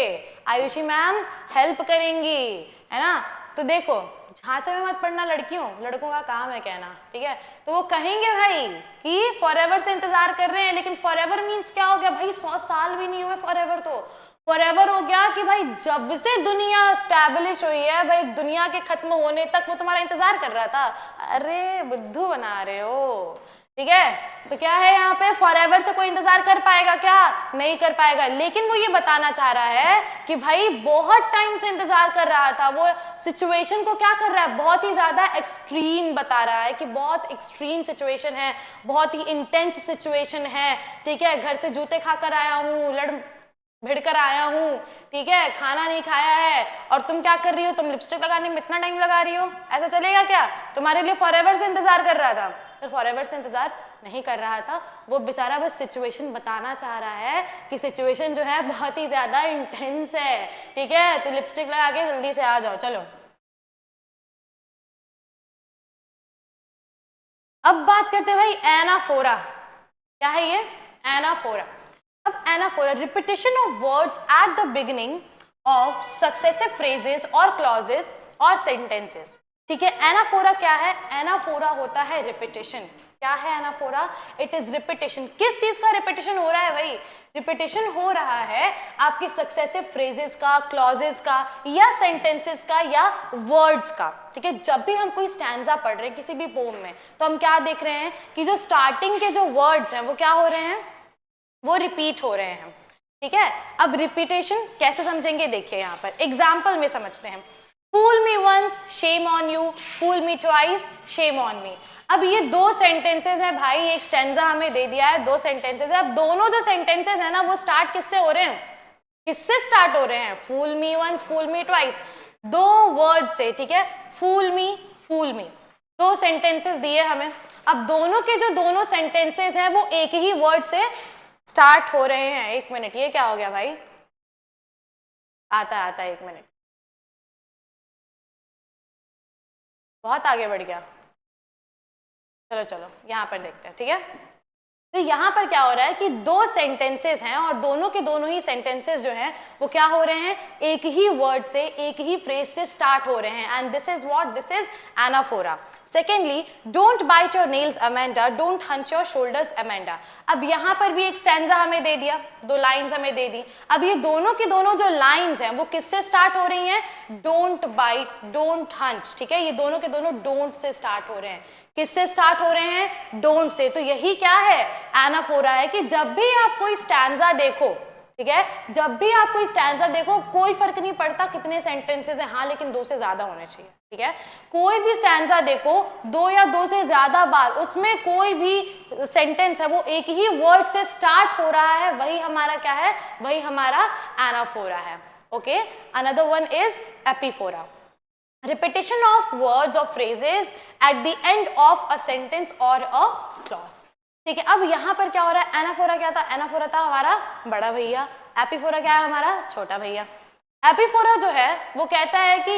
आयुषी मैम हेल्प करेंगी, है ना। तो देखो झांसे में मत पड़ना लड़कियों, लड़कों का काम है कहना, ठीक है। तो वो कहेंगे भाई कि फॉरएवर से इंतजार कर रहे हैं, लेकिन फॉरएवर मींस क्या हो गया भाई, 100 साल भी नहीं हुए फॉरएवर, तो फॉरएवर हो गया कि भाई जब से दुनिया स्टैब्लिश हुई है, भाई दुनिया के खत्म होने तक वो तुम्हारा इंतजार कर रहा था। अरे बुद्धू बना रहे हो, ठीक है। तो क्या है यहाँ पे, फॉरएवर से कोई इंतजार कर पाएगा क्या? नहीं कर पाएगा। लेकिन वो ये बताना चाह रहा है कि भाई बहुत टाइम से इंतजार कर रहा था, वो सिचुएशन को क्या कर रहा है, बहुत ही ज्यादा एक्सट्रीम बता रहा है कि बहुत एक्सट्रीम सिचुएशन है, बहुत ही इंटेंस सिचुएशन है, ठीक है। घर से जूते खाकर आया हूँ, लड़ भिड़कर आया हूँ, ठीक है, खाना नहीं खाया है, और तुम क्या कर रही हो, तुम लिपस्टिक लगाने में इतना टाइम लगा रही हो, ऐसा चलेगा क्या? तुम्हारे लिए फॉरएवर से इंतजार कर रहा था, तो फॉरएवर से इंतजार नहीं कर रहा था, वो बेचारा बस सिचुएशन बताना चाह रहा है कि सिचुएशन जो है बहुत ही ज्यादा इंटेंस है, ठीक है। तो लिपस्टिक लगा के जल्दी से आ जाओ, चलो। अब बात करते हैं भाई एनाफोरा, क्या है ये एनाफोरा। अब anaphora, repetition of words at the beginning of successive phrases और क्लॉजेस और सेंटेंसेस, ठीक है। एनाफोरा क्या है, एनाफोरा होता है रिपीटिशन, क्या है एनाफोरा? It is repetition. किस चीज का रिपीटेशन हो रहा है भाई? रिपीटेशन हो रहा है आपकी सक्सेसिव फ्रेजेस का, क्लॉजेस का, या सेंटेंसेस का, या वर्ड्स का। ठीक है, जब भी हम कोई स्टैंजा पढ़ रहे हैं किसी भी पोम में, तो हम क्या देख रहे हैं कि जो स्टार्टिंग के जो वर्ड्स हैं वो क्या हो रहे हैं? वो रिपीट हो रहे हैं। ठीक है, अब रिपीटेशन कैसे समझेंगे? देखिए यहाँ पर एग्जाम्पल में समझते हैं। Fool me once, shame on you, fool me twice, shame on me. अब ये दो सेंटेंसेस हैं भाई, एक स्टैंजा हमें दे दिया है, दो सेंटेंसेस है। अब दोनों जो सेंटेंसेस है ना वो स्टार्ट किससे हो रहे हैं? किससे स्टार्ट हो रहे हैं? फूल मी वंस, फूल मी ट्वाइस, दो वर्ड से। ठीक है, फूल मी, दो सेंटेंसेस दिए हमें। अब दोनों के जो दोनों सेंटेंसेस हैं वो एक ही वर्ड से स्टार्ट हो रहे हैं। एक मिनट, ये क्या हो गया भाई? आता एक मिनट, बहुत आगे बढ़ गया। चलो यहां पर देखते हैं। ठीक है, तो यहां पर क्या हो रहा है कि दो सेंटेंसेस हैं और दोनों के दोनों ही सेंटेंसेस जो हैं वो क्या हो रहे हैं? एक ही वर्ड से, एक ही फ्रेज से स्टार्ट हो रहे हैं। And this is what? This is anaphora. Secondly, don't bite your nails Amanda, don't hunch your shoulders Amanda. अब यहां पर भी एक स्टैंजा हमें दे दिया, दो लाइंस हमें दे दी। अब ये दोनों की दोनों जो लाइंस हैं वो किससे स्टार्ट हो रही हैं? Don't bite, don't hunch. ठीक है, ये दोनों के दोनों डोंट से स्टार्ट हो रहे हैं। किससे स्टार्ट हो रहे हैं? Don't say. तो यही क्या है? एनाफोरा है कि जब भी आप कोई स्टैंजा देखो, ठीक है, जब भी आप कोई स्टैंजा देखो, कोई फर्क नहीं पड़ता कितने सेंटेंसेस हैं, हाँ लेकिन दो से ज्यादा होने चाहिए। ठीक है, कोई भी स्टैंजा देखो, दो या दो से ज्यादा बार उसमें कोई भी सेंटेंस है वो एक ही वर्ड से स्टार्ट हो रहा है, वही हमारा क्या है? वही हमारा एनाफोरा है। Okay, another one is epiphora. Repetition of words or phrases at the end of a sentence or a clause। ठीक है, अब यहां पर क्या हो रहा है? एनाफोरा क्या था? एनाफोरा था हमारा बड़ा भैया, एपीफोरा क्या है? हमारा छोटा भैया। एपीफोरा जो है वो कहता है कि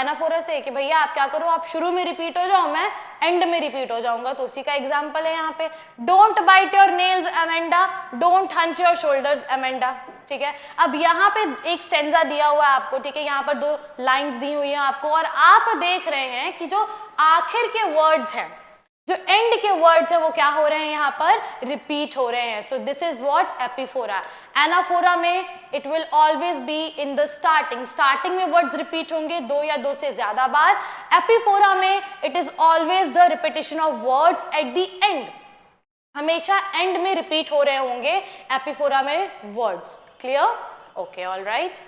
एनाफोरा से कि भैया आप क्या करो, आप शुरू में रिपीट हो जाओ, मैं एंड में रिपीट हो जाऊंगा। तो उसी का एग्जांपल है यहाँ पे, don't bite your nails Amanda, don't hunch your shoulders Amanda. ठीक है, अब यहाँ पे एक स्टेंजा दिया हुआ है आपको। ठीक है, यहाँ पर दो लाइंस दी हुई हैं आपको और आप देख रहे हैं कि जो आखिर के वर्ड्स हैं, जो एंड के वर्ड्स है वो क्या हो रहे हैं? यहाँ पर रिपीट हो रहे हैं। So this is what? Epiphora. Anaphora में it will always be in the starting में वर्ड्स रिपीट होंगे दो या दो से ज्यादा बार। एपीफोरा में it is always the repetition of words at the end, हमेशा एंड में रिपीट हो रहे होंगे एपीफोरा में words. Clear? Okay, all right.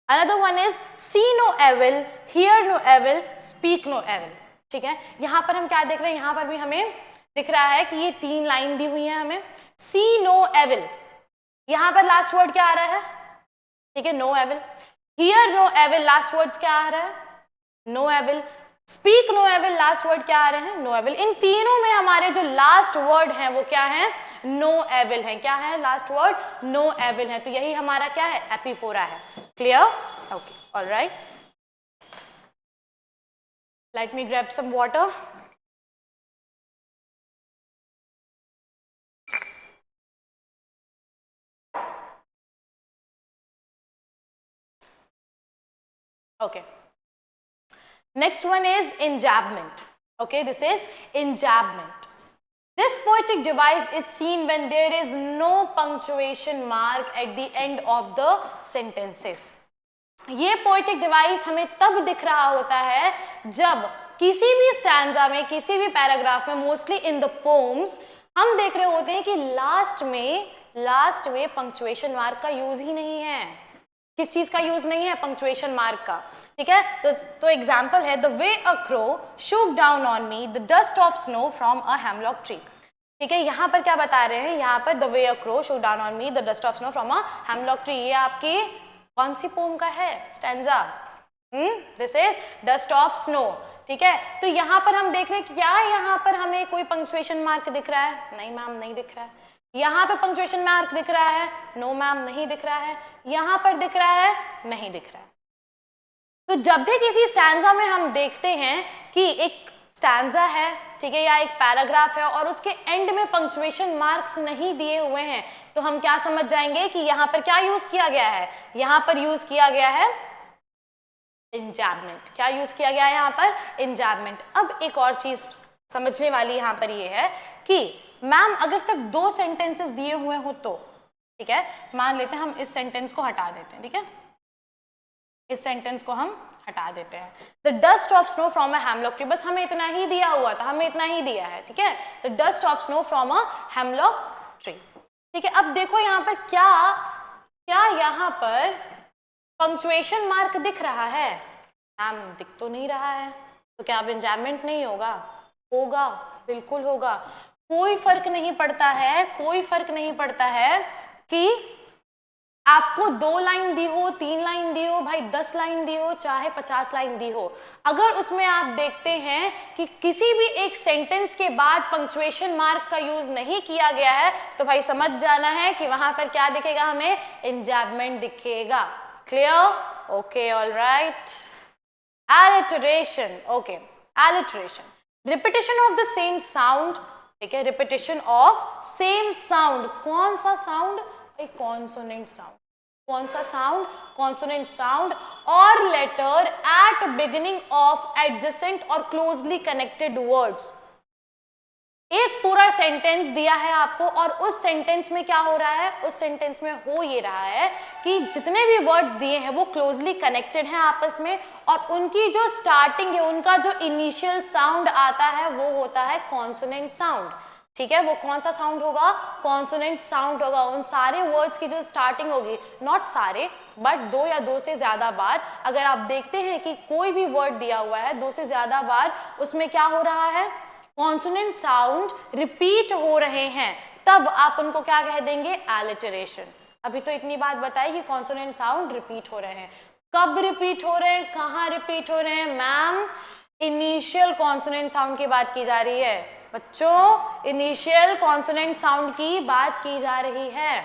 Another one is see no evil, hear no evil, speak no evil. ठीक है, यहां पर हम क्या देख रहे हैं? यहां पर भी हमें दिख रहा है कि ये तीन लाइन दी हुई है हमें। सी नो एविल, यहां पर लास्ट वर्ड क्या आ रहा है? ठीक है, no evil. Hear no evil, last words क्या आ रहा है? No evil. Speak no evil, last word क्या आ रहे हैं? No evil. इन तीनों में हमारे जो लास्ट वर्ड हैं वो क्या है? नो एविल है। क्या है लास्ट वर्ड? नो एविल है। तो यही हमारा क्या है? एपीफोरा है। Clear? Okay, all right. Let me grab some water. Okay. Next one is enjambment. Okay, this is enjambment. This poetic device is seen when there is no punctuation mark at the end of the sentences. ये poetic device हमें तब दिख रहा होता है जब किसी भी स्टैंजा में, किसी भी पैराग्राफ में, मोस्टली इन द पोम्स, हम देख रहे होते हैं कि लास्ट में पंक्चुएशन मार्क का यूज ही नहीं है। किस चीज का यूज नहीं है? पंक्चुएशन मार्क का। ठीक है, तो एग्जाम्पल है, the way a crow shook down on me the dust of snow from a hemlock tree. ठीक है, यहाँ पर क्या बता रहे हैं? यहाँ पर the way a crow shook down on me the dust of snow from a hemlock tree. ये आपकी कौन सी पोम का है? Stanza. This is dust of snow. ठीक है, तो यहाँ पर हम देख रहे हैं क्या यहाँ पर हमें कोई पंक्चुएशन मार्क दिख रहा है? नहीं मैम, नहीं दिख रहा है। यहाँ पे पंक्चुएशन मार्क दिख रहा है? नो मैम, नहीं दिख रहा है। यहाँ पर दिख रहा है? नहीं दिख रहा है। तो जब भी किसी स्टैंजा में हम देखते हैं कि एक स्टैंजा है, ठीक है, या एक पैराग्राफ है और उसके एंड में पंक्चुएशन मार्क्स नहीं दिए हुए हैं, तो हम क्या समझ जाएंगे कि यहाँ पर क्या यूज किया गया है? यहाँ पर यूज किया गया है enjambment। क्या यूज किया गया है यहाँ पर? enjambment। अब एक और चीज समझने वाली यहाँ पर ये है कि मैम अगर सिर्फ 2 सेंटेंसेस दिए हुए हो तो, ठीक है, मान लेते हैं हम इस सेंटेंस को हटा देते हैं, ठीक है, इस सेंटेंस को हम हटा देते हैं। The dust of snow from a hemlock tree, बस हमें इतना ही दिया हुआ था, हमें इतना ही दिया है, ठीक है, the dust of snow from a hemlock tree, ठीक है। अब देखो यहाँ पर क्या यहाँ पर पंक्चुएशन मार्क दिख रहा है? मैम दिख तो नहीं रहा है, तो क्या अब एंजायमेंट नहीं होगा? होगा, बिल्कुल होगा। कोई फर्क नहीं पड़ता है, कोई फर्क नहीं पड़ता है कि आपको 2 लाइन दी हो, 3 लाइन दी हो, भाई 10 लाइन दी हो, चाहे 50 लाइन दी हो, अगर उसमें आप देखते हैं कि किसी भी एक सेंटेंस के बाद पंक्चुएशन मार्क का यूज नहीं किया गया है, तो भाई समझ जाना है कि वहां पर क्या दिखेगा? हमें एंजायमेंट दिखेगा। Clear? Okay, all right. Alliteration, okay, alliteration, repetition of the same sound, ठीक है, repetition of same sound, कौन सा sound? भाई consonant sound, कौन सा sound? consonant sound or letter at beginning of adjacent or closely connected words। एक पूरा sentence दिया है आपको और उस सेंटेंस में क्या हो रहा है? उस सेंटेंस में हो ये रहा है कि जितने भी वर्ड्स दिए हैं वो क्लोजली कनेक्टेड हैं आपस में, और उनकी जो स्टार्टिंग है, उनका जो इनिशियल साउंड आता है वो होता है कॉन्सोनेंट साउंड, ठीक है। वो कौन सा साउंड होगा? कॉन्सोनेंट साउंड होगा। उन सारे वर्ड्स की जो स्टार्टिंग होगी, नॉट सारे बट 2 या 2 से ज्यादा बार, अगर आप देखते हैं कि कोई भी वर्ड दिया हुआ है 2 से ज्यादा बार, उसमें क्या हो रहा है? कॉन्सोनेंट साउंड रिपीट हो रहे हैं, तब आप उनको क्या कह देंगे? एलिटरेशन। अभी तो इतनी बात बताई कि कॉन्सोनेंट साउंड रिपीट हो रहे हैं। कब रिपीट हो रहे हैं? कहाँ रिपीट हो रहे हैं? मैम इनिशियल कॉन्सोनेंट साउंड की बात की जा रही है बच्चों, इनिशियल कॉन्सोनेंट साउंड की बात की जा रही है।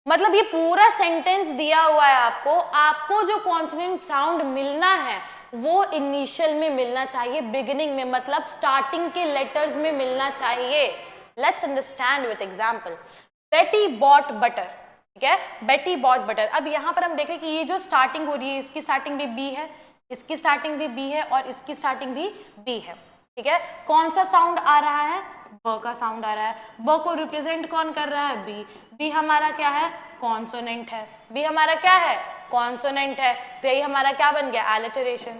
मतलब ये पूरा सेंटेंस दिया हुआ है आपको जो कॉन्सोनेंट साउंड मिलना है वो इनिशियल में मिलना चाहिए, बिगिनिंग में, मतलब स्टार्टिंग के लेटर्स में मिलना चाहिए। Let's understand with example. बेटी बॉट बटर, ठीक है, बेटी बॉट बटर। अब यहाँ पर हम देखें कि ये जो स्टार्टिंग हो रही है, इसकी स्टार्टिंग भी बी है, इसकी स्टार्टिंग भी बी है और इसकी स्टार्टिंग भी बी है, ठीक है। कौन सा साउंड आ रहा है? ब का साउंड आ रहा है। ब को रिप्रेजेंट कौन कर रहा है? बी। बी हमारा क्या है? कॉन्सोनेंट है। बी हमारा क्या है? कॉन्सोनेंट है। तो यही हमारा क्या बन गया? एलिटरेशन।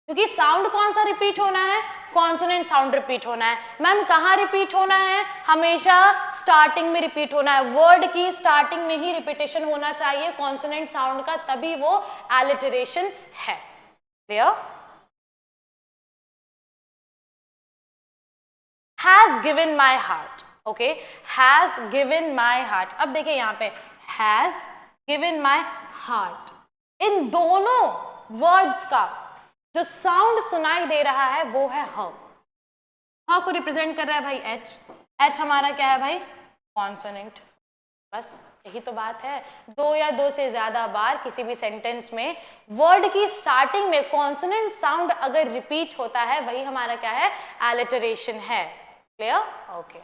क्योंकि साउंड कौन सा रिपीट होना है? कॉन्सोनेंट साउंड रिपीट होना है। मैम कहाँ रिपीट होना है? हमेशा स्टार्टिंग में रिपीट होना है। वर्ड की स्टार्टिंग में ही रिपीटेशन होना चाहिए कॉन्सोनेंट साउंड का, तभी वो एलिटरेशन है। Clear? Has given my heart, okay, has given my heart। अब देखिए यहाँ पे has given my heart, इन दोनों वर्ड्स का जो साउंड सुनाई दे रहा है वो है ह। ह को रिप्रेजेंट कर रहा है भाई एच। एच हमारा क्या है भाई? कॉन्सोनेंट। बस यही तो बात है। 2 या 2 से ज्यादा बार किसी भी सेंटेंस में वर्ड की स्टार्टिंग में कॉन्सोनेंट साउंड अगर रिपीट होता है, वही हमारा क्या है? एलिटरेशन है। Clear? Okay.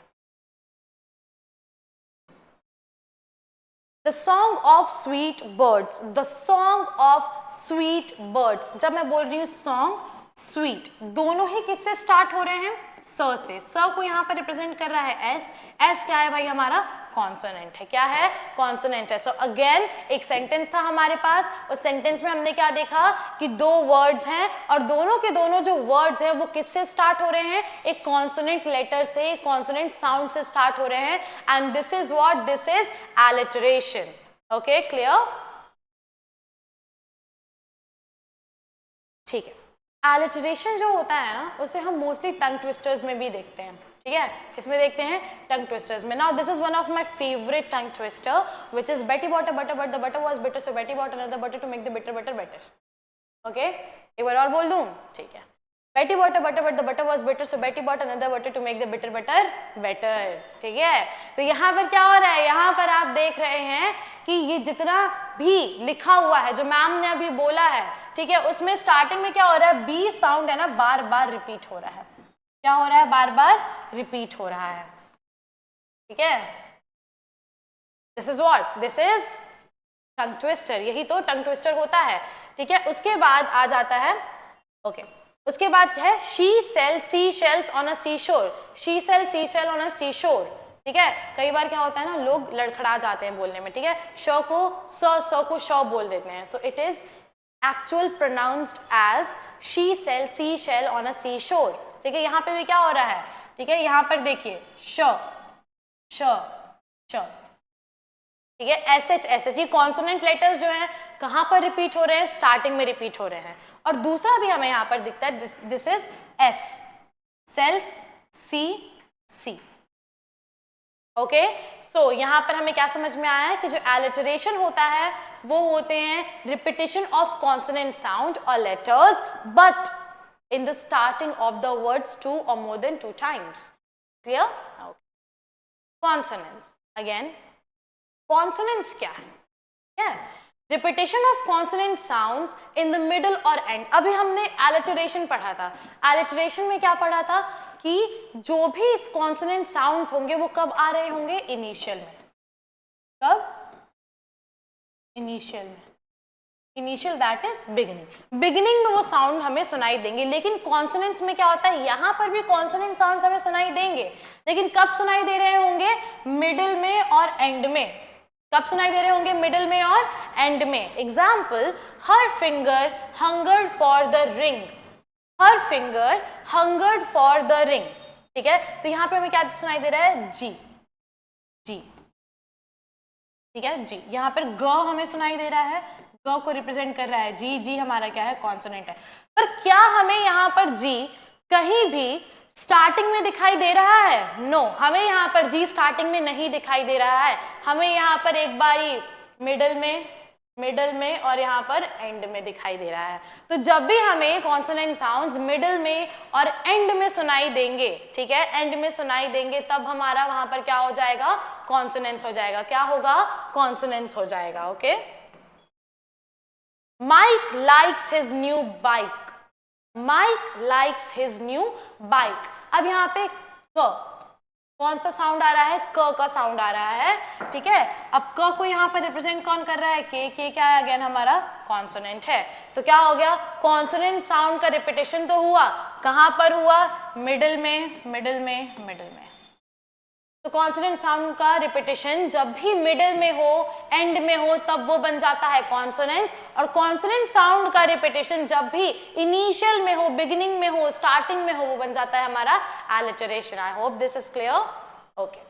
The song of sweet birds, the song of sweet birds. जब मैं बोल रही हूँ सॉन्ग, स्वीट, दोनों ही किससे स्टार्ट हो रहे हैं? स से। स को यहाँ पर रिप्रेजेंट कर रहा है एस। एस क्या है भाई? हमारा कॉन्सोनेंट है। क्या है? कॉन्सोनेंट है। सो अगेन एक सेंटेंस था हमारे पास, उस सेंटेंस में हमने क्या देखा कि 2 वर्ड्स हैं और दोनों के दोनों जो वर्ड्स हैं वो किससे स्टार्ट हो रहे हैं? एक कॉन्सोनेंट लेटर से, कॉन्सोनेंट साउंड से स्टार्ट हो रहे हैं, and this is what? This is alliteration. Okay, clear? ठीक है। एलिटरेशन जो होता है ना, उसे हम मोस्टली टंग ट्विस्टर्स में भी देखते हैं, ठीक है। किसमें देखते हैं? टंग ट्विस्टर्स में। Now this is one of my favourite tongue twister which is Betty bought a butter but the butter was bitter, so Betty bought another butter to make the bitter butter better. Okay, एक बार और बोल दूं? ठीक है। Betty bought a butter but the butter was bitter, so Betty bought another butter to make the bitter butter better. ठीक है। तो यहाँ पर क्या हो रहा है? यहाँ पर आप देख रहे हैं कि ये जितना भी लिखा हुआ है जो मैम ने अभी बोला है, ठीक है, उसमें स्टार्टिंग में क्या हो रहा है? बी साउंड है ना, बार बार रिपीट हो रहा है। क्या हो रहा है? बार बार रिपीट हो रहा है। ठीक है। This is what? This is tongue twister. यही तो टंग ट्विस्टर होता है। ठीक है। उसके बाद आ जाता है, ओके, उसके बाद है she sell sea shells on a sea shore, she sell sea shell on a sea shore, ठीक है। कई बार क्या होता है ना, लोग लड़खड़ा जाते हैं बोलने में, ठीक है, श को श बोल देते हैं, तो it is actual pronounced as she sell sea shell on a sea shore, ठीक है। यहाँ पे भी क्या हो रहा है, ठीक है, यहाँ पर देखिए श श श, ठीक है, एस एच, ये कॉन्सोनेंट लेटर्स जो हैं कहाँ पर रिपीट हो रहे हैं, स्टार्टिंग में रिपीट हो रहे हैं। और दूसरा भी हमें यहाँ पर दिखता है, this is S, sells sea sea, okay. सो यहाँ पर हमें क्या समझ में आया है कि जो एलिटरेशन होता है वो होते हैं रिपीटिशन ऑफ कॉन्सोनेंट साउंड और letters, but in the starting of the words 2 or more than 2 times. Clear? Okay. Consonants. Again, consonants क्या है? Yeah. Repetition of consonant sounds in the middle or end. अभी हमने alliteration पढ़ा था. Alliteration में क्या पढ़ा था कि जो भी इस consonant sounds होंगे वो कब आ रहे होंगे? Initial में. कब? Initial में. Initial that is beginning, beginning में वो साउंड हमें सुनाई देंगे। लेकिन कॉन्सोनेंट्स में क्या होता है, यहाँ पर भी कॉन्सोनेंट साउंड्स हमें सुनाई देंगे, लेकिन कब सुनाई दे रहे होंगे, मिडिल में और एंड में। कब सुनाई दे रहे होंगे, मिडिल में और एंड में। Example, her finger हंगर्ड for the ring, her finger हंगर्ड for the ring, ठीक है। तो यहाँ पे हमें क्या सुनाई दे रहा है, जी जी, ठीक है, जी। यहाँ पर ग हमें सुनाई दे रहा है, ग को रिप्रेजेंट कर रहा है, जी जी हमारा क्या है, कॉन्सोनेंट है। पर क्या हमें यहाँ पर जी कहीं भी स्टार्टिंग में दिखाई दे रहा है? नो, हमें यहाँ पर जी स्टार्टिंग में नहीं दिखाई दे रहा है, हमें यहाँ पर एक बारी मिडल में और यहाँ पर एंड में दिखाई दे रहा है। तो जब भी हमें कॉन्सोनेंट साउंड्स मिडल में और एंड में सुनाई देंगे, ठीक है, एंड में सुनाई देंगे, तब हमारा वहां पर क्या हो जाएगा, कॉन्सोनेंट्स हो जाएगा। क्या होगा, कॉन्सोनेंट्स हो जाएगा, okay. Mike likes his new bike. Mike likes his new bike. अब यहाँ पे क, कौन सा साउंड आ रहा है, क का साउंड आ रहा है, ठीक है। अब क को यहाँ पर रिप्रेजेंट कौन कर रहा है, के क्या है, अगेन हमारा कॉन्सोनेंट है। तो क्या हो गया, कॉन्सोनेंट साउंड का रिपीटेशन तो हुआ, कहाँ पर हुआ, मिडिल में। तो कॉन्सोनेंट साउंड का रिपीटेशन जब भी मिडिल में हो, एंड में हो, तब वो बन जाता है कॉन्सोनेंट्स। और कॉन्सोनेंट साउंड का रिपीटेशन जब भी इनिशियल में हो, बिगिनिंग में हो, स्टार्टिंग में हो, वो बन जाता है हमारा alliteration. I hope this is clear, okay.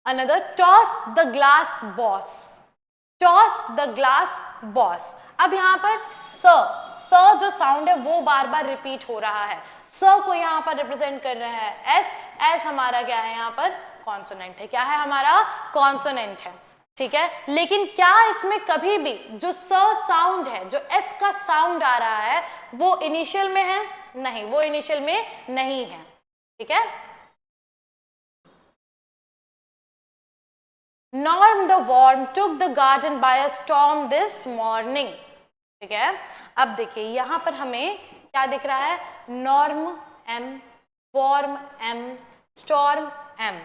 Another, toss the glass boss, toss the glass boss. अब यहाँ पर स जो साउंड है वो बार बार रिपीट हो रहा है, स को यहाँ पर रिप्रेजेंट कर रहा है एस हमारा क्या है, यहाँ पर कॉन्सोनेंट है, क्या है हमारा, कॉन्सोनेंट है, ठीक है। लेकिन क्या इसमें कभी भी जो स साउंड है, जो एस का साउंड आ रहा है, वो इनिशियल में है? नहीं, वो इनिशियल में नहीं है, ठीक है। Norm the worm took the garden by a storm this morning, ठीक है। अब देखिए यहाँ पर हमें क्या दिख रहा है, norm M, warm M, storm M,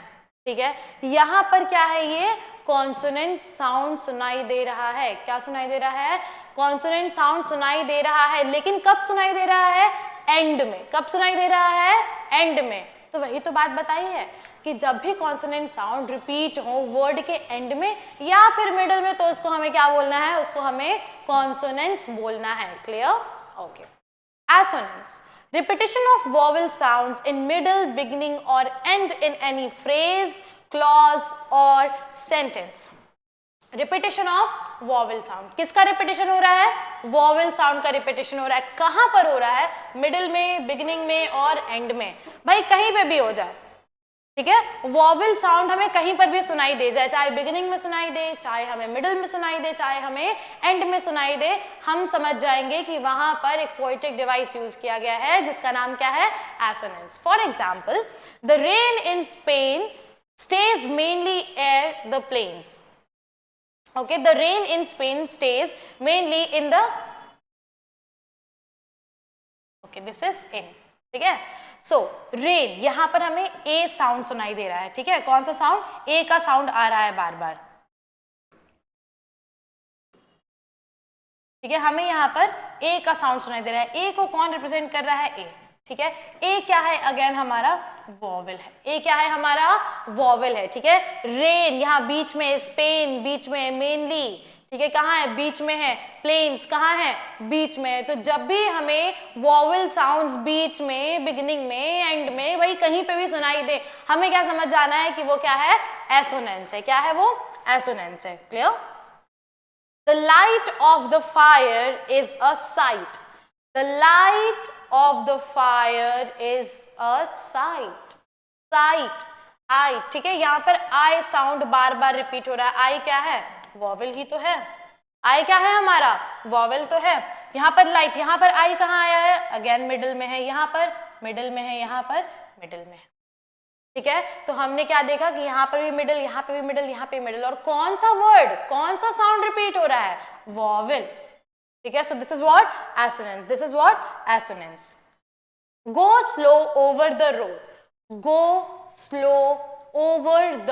ठीक है। यहाँ पर क्या है, ये कॉन्सोनेंट साउंड सुनाई दे रहा है। क्या सुनाई दे रहा है, कॉन्सोनेंट साउंड सुनाई दे रहा है, लेकिन कब सुनाई दे रहा है, एंड में। कब सुनाई दे रहा है, एंड में। तो वही तो बात बताई है कि जब भी कॉन्सोनेंट साउंड रिपीट हो वर्ड के एंड में या फिर मिडल में, तो उसको हमें क्या बोलना है, उसको हमें कॉन्सोनेंट्स बोलना है। Clear, okay. Assonance, repetition of vowel sounds in middle, beginning or end in any phrase, clause or sentence. Repetition of vowel sound, किसका रिपीटेशन हो रहा है, वॉवेल साउंड का रिपीटेशन हो रहा है। कहां पर हो रहा है, मिडिल में, बिगिनिंग में और एंड में। भाई कहीं पे भी हो जाए, ठीक है। वॉवेल साउंड हमें कहीं पर भी सुनाई दे जाए, चाहे बिगिनिंग में सुनाई दे, चाहे हमें मिडिल में सुनाई दे, चाहे हमें एंड में सुनाई दे, हम समझ जाएंगे कि वहां पर एक पोएटिक डिवाइस यूज किया गया है जिसका नाम क्या है, assonance. For example, the rain in Spain stays mainly air the plains. Okay, the rain in Spain stays mainly in the, okay, this is in, ठीक है। So rain, यहां पर हमें a साउंड सुनाई दे रहा है, ठीक है। कौन सा साउंड, a का साउंड आ रहा है बार बार, ठीक है, हमें यहाँ पर ए का साउंड सुनाई दे रहा है। ए को कौन रिप्रेजेंट कर रहा है? ए। ठीक है, ए क्या है? अगेन हमारा वॉवेल है। ए क्या है? हमारा वॉवेल है। ठीक है, रेन यहाँ बीच में, स्पेन बीच में, मेनली, ठीक है, कहाँ है? बीच में है। प्लेन्स कहाँ है? बीच में है। तो जब भी हमें वॉवेल साउंड्स बीच में, बिगिनिंग में, एंड में, वही कहीं पे भी सुनाई दे, हमें क्या समझ जाना है कि वो क्या है? एसोनेंस है। क्या है वो? एसोनेंस है। Clear? The light of the fire is a sight. The light of the fire is a sight. Sight. I. ठीक है, यहाँ पर I sound bar bar repeat हो रहा है। I क्या है? वॉवेल ही तो है। I क्या है हमारा? वॉवेल तो है। यहाँ पर लाइट, यहाँ पर I कहाँ आया है? अगेन मिडिल में है। यहाँ पर मिडिल में है। यहाँ पर मिडिल में है। ठीक है, तो हमने क्या देखा कि यहाँ पर भी मिडिल, यहाँ पे भी मिडिल, यहाँ पे मिडिल, और कौन सा वर्ड, कौन सा साउंड रिपीट हो रहा है? वॉवेल। ठीक है, सो this is what? Assonance. This is what? Assonance. Go slow over the road. Go slow over the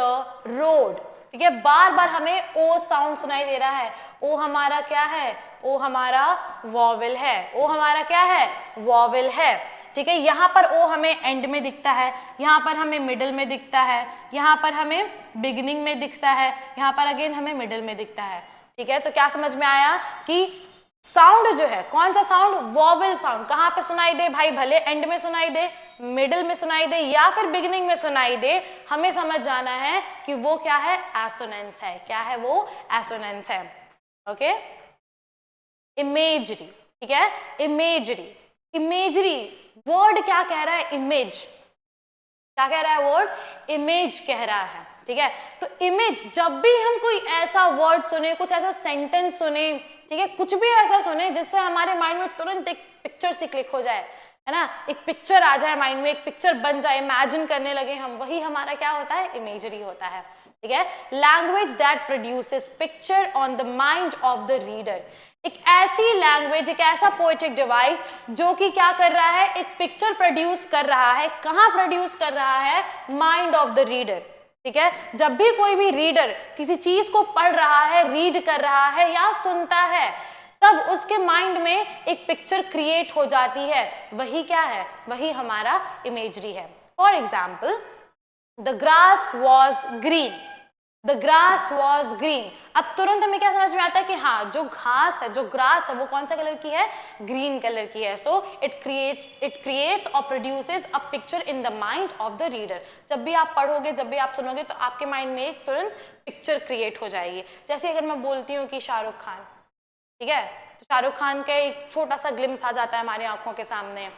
road. ठीक है, बार बार हमें ओ साउंड सुनाई दे रहा है। ओ हमारा क्या है? ओ हमारा वॉवेल है। ओ हमारा क्या है? वॉवेल है। ठीक है, यहाँ पर ओ हमें एंड में दिखता है, यहाँ पर हमें मिडिल में दिखता है, यहाँ पर हमें बिगिनिंग में दिखता है, यहाँ पर अगेन हमें मिडिल में दिखता है। ठीक है, तो क्या समझ में आया कि साउंड जो है, कौन सा साउंड? Vowel sound. कहाँ पे सुनाई दे भाई? भले एंड में सुनाई दे, मिडिल में सुनाई दे, या फिर बिगिनिंग में सुनाई दे, हमें समझ जाना है कि वो क्या है? एसोनेंस है। क्या है वो? एसोनेंस है। Okay, imagery. ठीक है, इमेजरी। इमेजरी वर्ड क्या कह रहा है? इमेज। क्या कह रहा है वर्ड? इमेज कह रहा है। ठीक है, तो इमेज, जब भी हम कोई ऐसा वर्ड सुने, कुछ ऐसा सेंटेंस सुने, ठीक है, कुछ भी ऐसा सुने जिससे हमारे माइंड में तुरंत एक पिक्चर सी क्लिक हो जाए, है ना, एक पिक्चर आ जाए माइंड में, एक पिक्चर बन जाए, इमेजिन करने लगे हम, वही हमारा क्या होता है? इमेजरी होता है। ठीक है, language that produces picture on the mind of the reader. एक ऐसी लैंग्वेज, एक ऐसा पोएटिक डिवाइस जो कि क्या कर रहा है? एक पिक्चर प्रोड्यूस कर रहा है। कहाँ प्रोड्यूस कर रहा है? Mind of the reader. ठीक है, जब भी कोई भी रीडर किसी चीज को पढ़ रहा है, रीड कर रहा है या सुनता है, तब उसके माइंड में एक पिक्चर क्रिएट हो जाती है। वही क्या है? वही हमारा इमेजरी है। For example, the grass was green. The grass was green. अब तुरंत हमें क्या समझ में आता है कि हाँ, जो घास है, जो ग्रास है, वो कौन सा कलर की है? ग्रीन कलर की है। सो इट क्रिएट्स और produces a picture in the mind of the reader. जब भी आप पढ़ोगे, जब भी आप सुनोगे, तो आपके माइंड में एक तुरंत पिक्चर क्रिएट हो जाएगी। जैसे अगर मैं बोलती हूँ कि शाहरुख खान, ठीक है, तो शाहरुख खान का एक छोटा सा ग्लिम्स आ जाता है हमारी आंखों के सामने।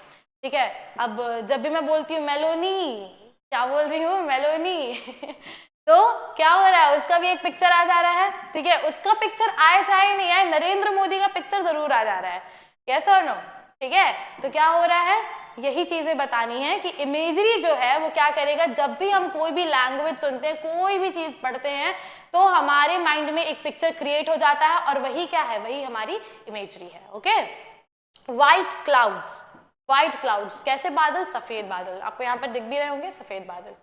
ठीक है, अब जब भी मैं बोलती हूँ मेलोनी, क्या बोल रही हूँ? मेलोनी तो क्या हो रहा है? उसका भी एक पिक्चर आ जा रहा है। ठीक है, उसका पिक्चर आए चाहे नहीं आए, नरेंद्र मोदी का पिक्चर जरूर आ जा रहा है। यस और नो? ठीक है, तो क्या हो रहा है? यही चीजें बतानी है कि इमेजरी जो है वो क्या करेगा, जब भी हम कोई भी लैंग्वेज सुनते हैं, कोई भी चीज पढ़ते हैं, तो हमारे माइंड में एक पिक्चर क्रिएट हो जाता है, और वही क्या है? वही हमारी इमेजरी है। Okay, white clouds. White clouds कैसे? बादल, सफेद बादल। आपको यहाँ पर दिख भी रहे होंगे सफेद बादल।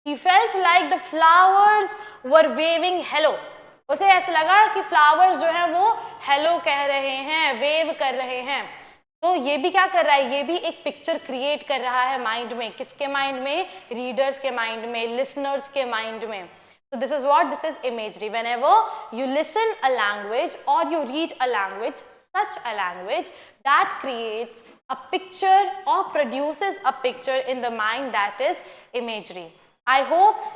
He felt like the flowers were waving hello. उसे ऐसा लगा कि फ्लावर्स जो हैं वो हेलो कह रहे हैं, वेव कर रहे हैं। तो ये भी क्या कर रहा है? ये भी एक पिक्चर क्रिएट कर रहा है माइंड में। किसके माइंड में? रीडर्स के माइंड में, लिसनर्स के माइंड में। So this is what? This is imagery. Whenever you listen a language or you read a language, such a language that creates a picture or produces a picture in the mind, that is imagery. I hope